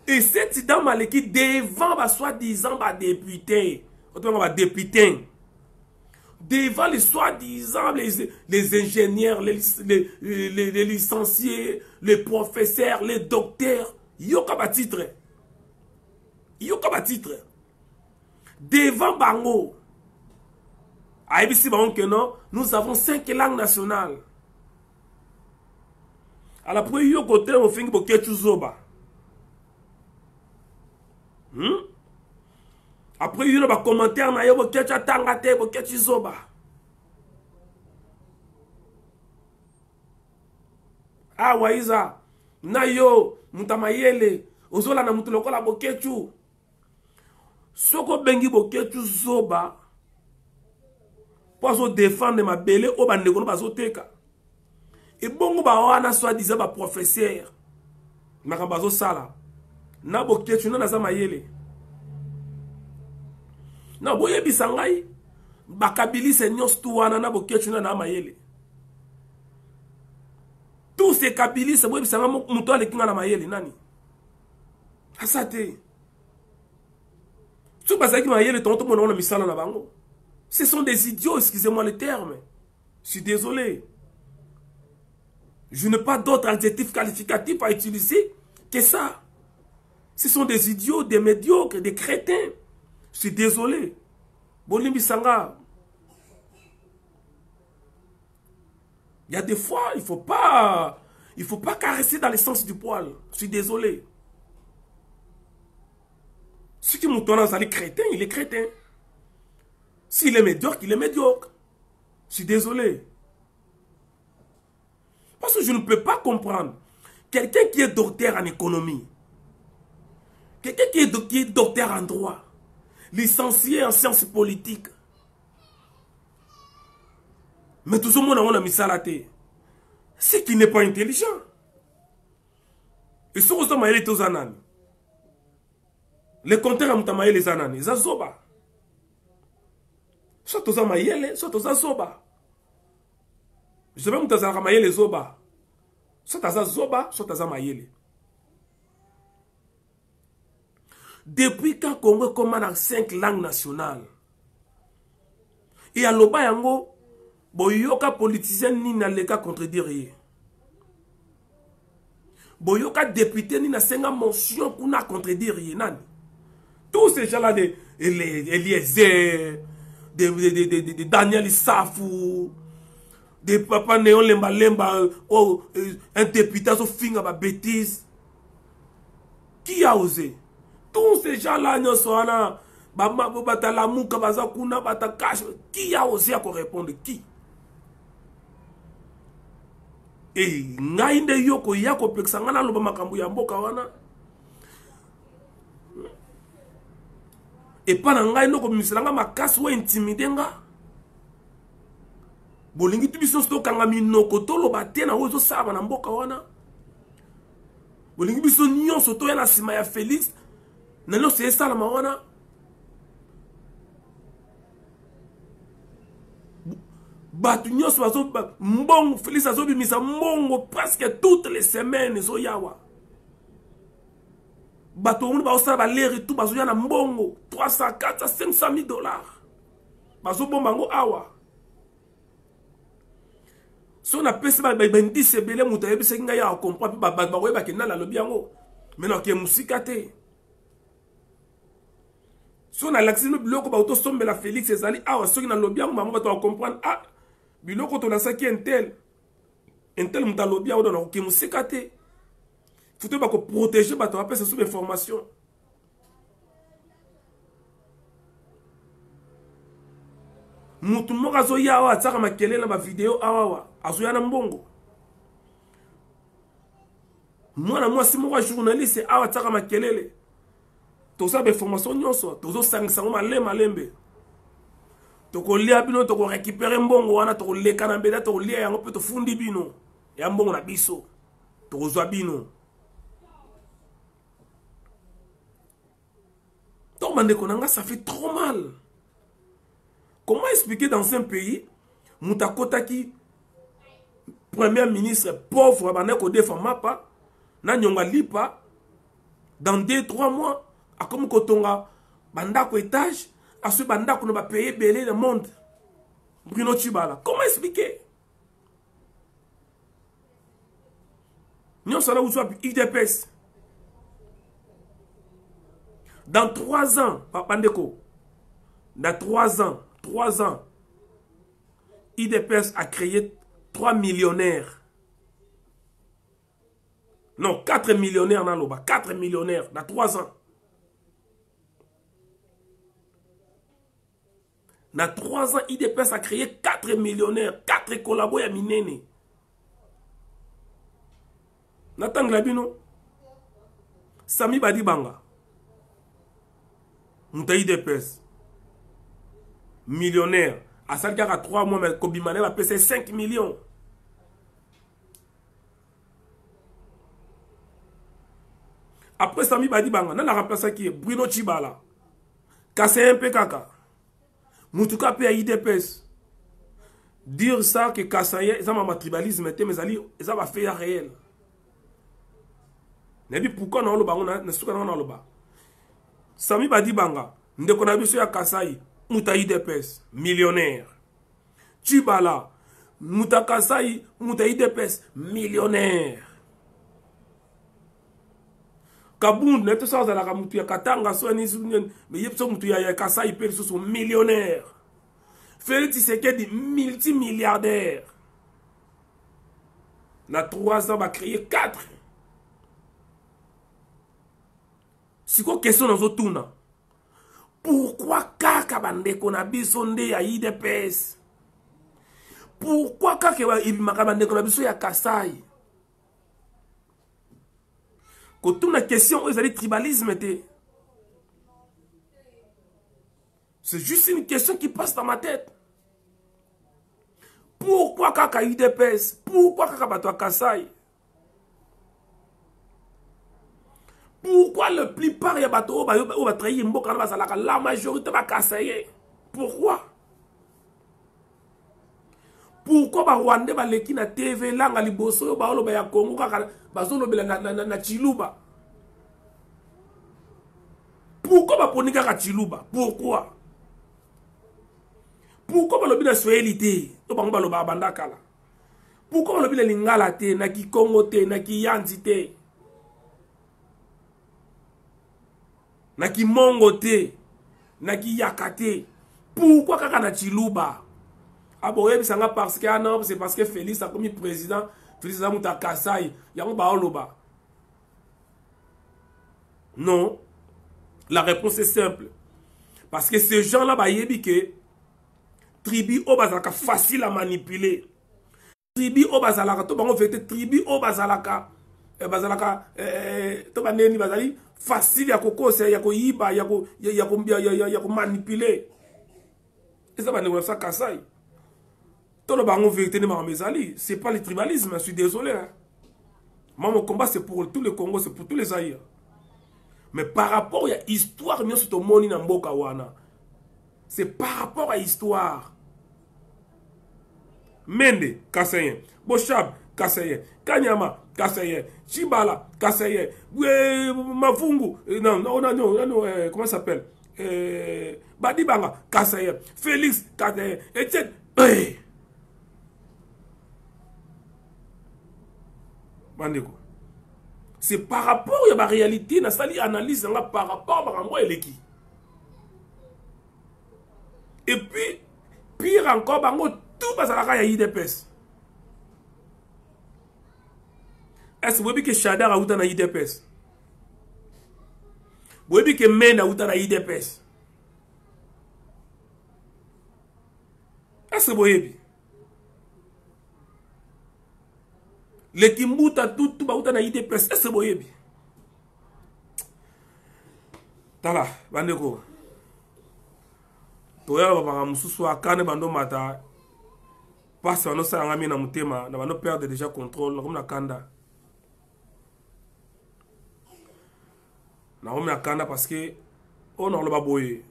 Et cette dame qui devant soi-disant député, député, devant les soi-disant les ingénieurs, les licenciés, les professeurs, les docteurs, yoka ba titre. Yoka ba titre. Devant Bango. Aïbisi Bango que non, nous avons 5 langues nationales. À la première yo côté on fait que zoba. Après, il y a des commentaires, il y a des commentaires, ah, Waiza, Nayo, Mutamayele, Ozola na Mutulokola Bokechu. Soko Bengi Bokechu Zoba, pour défendre ma belle, au Bandegono Bazoteka. Et bon, Bawana soit disant ma professeur, Makabazo Sala, na Bokechu, na Zamayele. Na boye bisangai bakabili senyos tuwana na bokechu na mayele. Tous ces kabili se boye bisanga muto alekinga na mayele nani. Asate. Tout basaki mayele tonto mona na misala na bango. Ce sont des idiots, excusez-moi le terme. Je suis désolé. Je n'ai pas d'autres adjectifs qualificatifs à utiliser que ça. Ce sont des idiots, des médiocres, des crétins. Je suis désolé. Bolimbi Sanga. Il y a des fois, il faut pas caresser dans le sens du poil. Je suis désolé. Ce qui m'entend dans les crétins, il est crétin. S'il est médiocre, il est médiocre. Je suis désolé. Parce que je ne peux pas comprendre. Quelqu'un qui est docteur en économie, quelqu'un qui est docteur en droit, licencié en sciences politiques. Mais tout ce monde a mis ça à la tête. C'est qui n'est pas intelligent. Et ce que vous avez tous les les compteurs ont mis les ananes. Ils ont zoba. Soit tous les mayele, soit tous les zoba. Je vais vous dire les zoba. Soit tous les zoba, soit tous les mayele. Depuis quand Congo commande 5 langues nationales, et à l'oba yango, boyoka politicien ni na leka contredire. Boyoka député ni na senga motion pour na contredire nani. Tous ces gens-là, les Eliezer, de Daniel Safou, de Papa Néon Lemba Lemba, un député qui finit ma bêtise. Qui a osé? Tous ces gens-là, qui a osé à répondre? Qui? Et ngainde yoko yako peksangana loba makambu ya mboka wana. Et pas ngai no ko miselanga makasi wa intimidenga. Bolingi tubiso sto kanga minoko to loba te na ozo saba na mboka wana. Bolingi biso nyonso to ya na sima ya Félix. Nalo c'est ça la mawana. Batu nyonso bazo mbongo Félix azo bimisa mbongo presque toutes les semaines zo yawa. Batu on ba osala ba leri tout bazo ya na mbongo 300 400 500 000 dollars. Bazo bombango awa. Si on a pèsé ba bendi sebele muta yebise nga ya comprendre ba ba ke na la lobi yango. Maintenant ke musika te. Si on a l'accès au biloko ba auto sombe la Félix ezali awa soki na lobi yango maman ba to comprendre ah biloko to na saki un tel muta lobi yango na ke musika te. Faut ba ko protéger ba to apesa sous information. Mutu moka zo ya awa tsaka makele na ba vidéo awa azo ya na mbongo. Moi si moi journaliste awa tsaka makelele. Tout ça, information nyonso, tout ça, malembe. Toko lia bino, toko récupérer mbongo wana, toko le kanambeda, toko lia yango pe to fundi bino. Ya mbongo na biso. Toko zwa bino. Donc mandeko nanga, ça fait trop mal. Comment expliquer dans un pays, Mutakota qui premier ministre pauvre, bandeko defa mapa, na nyonga lipa, Dans 2-3 mois, à comme Kotonga, bandako étage, à ce bandako ne va payer belé le monde. Bruno Tchibala. Comment expliquer? Nous sommes là où IDPS. Dans 3 ans, Bandeko, dans 3 ans, IDPS a créé 3 millionnaires. Non, 4 millionnaires dans l'Oba. 4 millionnaires dans 3 ans. Dans 3 ans, IDPS a créé 4 millionnaires. 4 collaborateurs à Minene. Nathan Glabino. Sami Badibanga. Mouta IDPS. Millionnaire. À ça, il y a 3 mois, mais Kobimane va payer 5 millions. Après Sami Badibanga, on a remplacé qui est Bruno Tchibala. Kassé un peu kaka. Moutouka paye à IDPS. Dire ça que Kassaye, ça m'a tribalisme, mais ça va faire réel. Nebi pourquoi on a le bas, on a le bas. Sami Badibanga, ndeko na biso ya Kassaye, Mouta IDPS, millionnaire. Tchibala, Mouta Kassaye, Mouta IDPS, millionnaire. Kabound, net ça la Moutou ya Katanga, mais yep so Moutou ya Kassaye, ils sont millionnaires. Félix Tshisekedi, multimilliardaire. Dans 3 ans, on va créer 4. C'est quoi question dans ce tour? Pourquoi Kaka Bandeko na bisonde ya IDPS? Pourquoi Kaka Bandeko na biso ya Kassaye? Quand on a question, ils ont dit tribalisme. C'est juste une question qui passe dans ma tête. Pourquoi Kaka IDPS? Pourquoi Kaka Bato Kassaye? Pourquoi la plupart ya Bato va trahir Mboka la majorité va Kassaye? Pourquoi? Pourquoi ba Rwanda ba leki na TV langa liboso ba oloba ya Congo kaka bazolobela na Chiluba? Pourquoi ba ponika ka Chiluba? Pourquoi? Pourquoi ba lobi na Swahili to bango ba loba bandakala? Pourquoi ba lobi na Lingala te na Kikongo te na Kiyanzi te? Na Kimongo te na Kiyaka te? Pourquoi kaka na Chiluba? Ah bon, parce que non, c'est parce que Félix a commis président, Félix a monté à Kassaye, il y a un baoloba. Non, la réponse est simple. Parce que ces gens-là, bah, ils que tribu au bazalaka facile à manipuler. Tribu au bazalaka, tout le monde fait tribu au bazalaka, bazalaka, tout le monde bazali facile à coco, c'est à koyiba, à manipuler. Et ça va nous faire Kassaye. Tout le monde vérité de Maramezali, c'est pas le tribalisme, je suis désolé. Hein. Moi, mon combat, c'est pour tout le Congo, c'est pour tous les Aïrs. Mais par rapport à l'histoire, c'est par rapport à l'histoire. Mende, Kassaye. Boshab, Kassaye. Kanyama, Kassaye. Chibala, Kassaye. Mafungu, non, comment ça s'appelle? Badibanga, Kassaye. Félix, Kassaye. Etc. C'est par rapport à la réalité, na sali analyse par rapport à la réalité. Et puis, pire encore, tout passe à la IDPS. Est-ce que vous voyez que Chadar a eu dans IDPS? Vous voyez que Men a eu dans IDPS? Est-ce que vous voyez? Les Kimbuta tout bauta na IDPS, est-ce que vous voyez? Tala, bandeko. Toya baba mususu akane bando mata. Passe no sa ngami na mutema, na bando perdre déjà contrôle, comme na kanda. Na on na kanda parce que on a le baboye.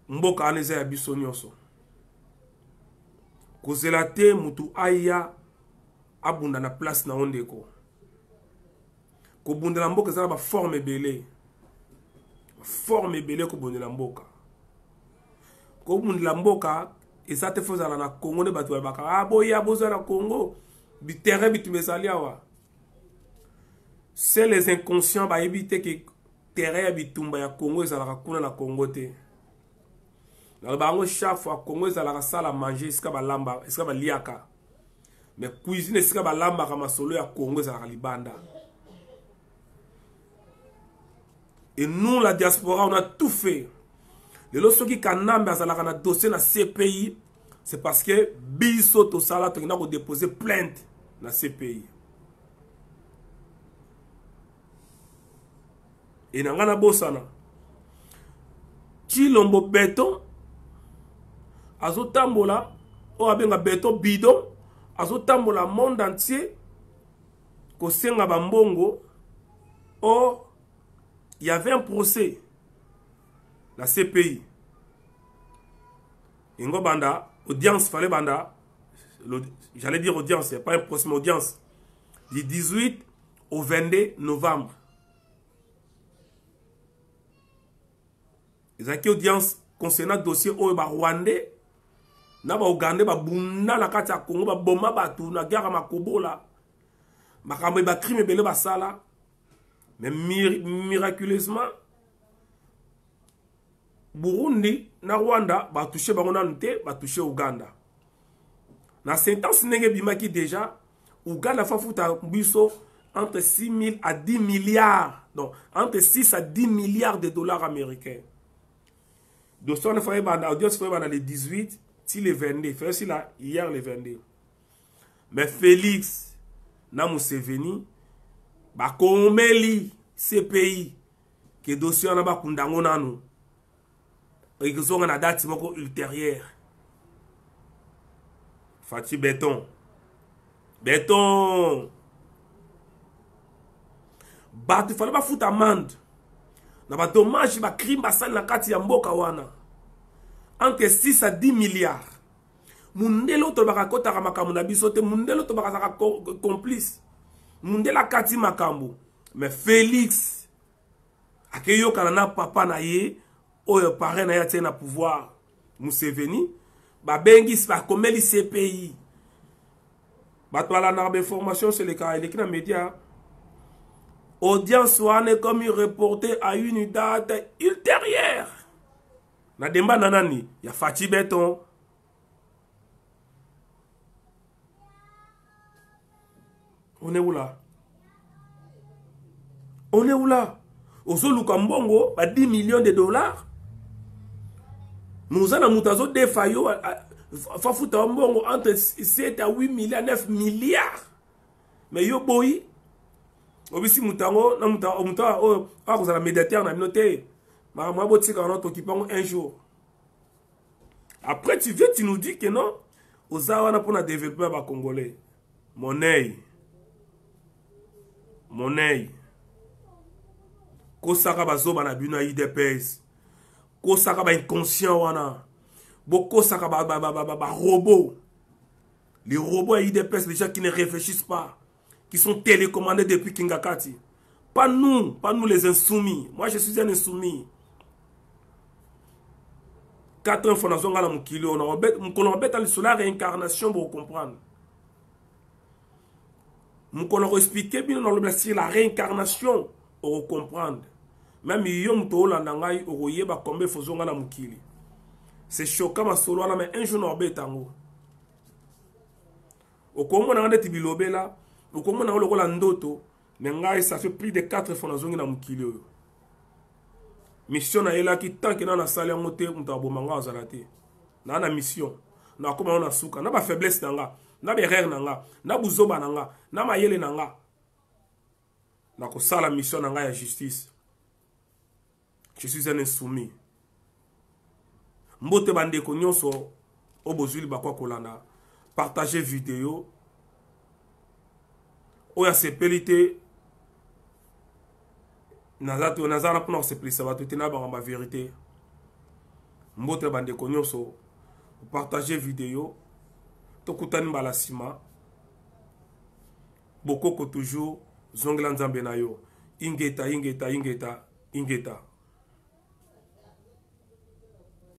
Mboka aneza ya biso nyonso. Kozela te mutu aya abunda na place na ondeko. kobundela mboka eza na baforme ebele forme ebele kobundela mboka kobundela mboka eza te fo ozala na Congo nde bato babaka boya bozwa na Congo biterrain bitumba ezali awa c'est les inconscients bayebi te ke terrain ya bitumba ya Congo ezalaka kuna na Congo te naloba yango chaque fois Congo ezalaka sala manger esika balamba esika baliaka mais cuisine esika balambaka masolo ya Congo ezalaka libanda. Et nous, la diaspora, on a tout fait. Les lorsque qui kanambe azalaka na dossier na CPI, c'est parce que biso to sala to na ko déposer plainte na CPI. Et nangana bosana. Chilombo béton azotambola o abenga béton bidon azotambola monde entier ko senga bambongo o il y avait un procès, la CPI. Ingo banda, audience, fallait banda, j'allais dire audience, c'est pas un procès, mais audience, du 18 au 22 novembre. Ils ont une audience concernant le dossier Oeba Rwandais, na ba Ougandais, ba bunda la kati ya Congo, ba bomba batu, na guerre makobola, makambo ba crime ebele ba sala. Mais miraculeusement, Burundi na Rwanda ba touché bango nanu te, ba touché Uganda. Na sentence nenge bimaki déjà, Uganda fa futa biso entre 6 000 à 10 milliards. Donc, entre 6 à 10 milliards de dollars américains. Donc, on a fait audience le 18, si le 22, fait aussi là, hier le 22. Mais Félix, na Museveni, bakomeli CPI que dossier na bakundango nanu ekizonga na date moko ultérieure Fati béton batu fala ba futa amende na ba dommage ba crime basali na kati ya mboka wana entre 6 à 10 milliards mundelo to bakakota makambo na biso te mundelo to bakazaka complice mundela kati makambo mais Félix akeyo kana papa na ye oyo parrain na ya tena pouvoir Museveni ba bengis ba komeli CPI bato ala na information sur les cas les médias audience wane comme il reporté à une date ultérieure na demba nanani ya Fati Béton. On est où là? On est où là? Au sol Mbongo, 10 millions de dollars. Nous avons moutazo de fayo, fafuta Mbongo entre 7 à 8 milliards, 9 milliards. Mais yo boy, obisi mutango, na mutango, vous avez médiateur, na noté. Ma botika on a occupé un jour. Après tu viens, tu nous dis que non, aux awana pour développer les Congolais. Monnaie. Kosaka bazoba na bino IDPS. Kosaka ba inconscient wana. Kosaka ba robots. Les robots IDPS, les gens qui ne réfléchissent pas, qui sont télécommandés depuis Kingakati. Pas nous les insoumis. Moi je suis un insoumis. 4 ans fondation ngala mukili on a bête sur la réincarnation pour comprendre. Nous allons expliquer bien dans le sur la réincarnation pour comprendre. Même yom to la nangai oye ba kombe fozonga na mukili. C'est choquant ma solo mais un jour no betango. Okomo na ngande tibilobe là, okomo na lokola ndoto, mais ngai ça fait plus de 4 fois na zongi na mukili oyo. Mission na ela ki tant que na sali yango te mutabo manga azalate. Na mission. Na koma na suka, na ba faiblesse nanga. Na berere nanga, na buzoba nanga, na mayele nanga. Na ko sala mission nanga ya justice. Je suis un insoumis. Mbote bandeko nyonso obozuli bakwa kolanda. Partagez vidéo. Oya sepelite. Nazara pona sepelisa batuti na ba vérité. Mbote bandeko nyonso partagez vidéo. Tokutani balasima bokoko toujours zongela nzambe na yo ingeta ingeta ingeta ingeta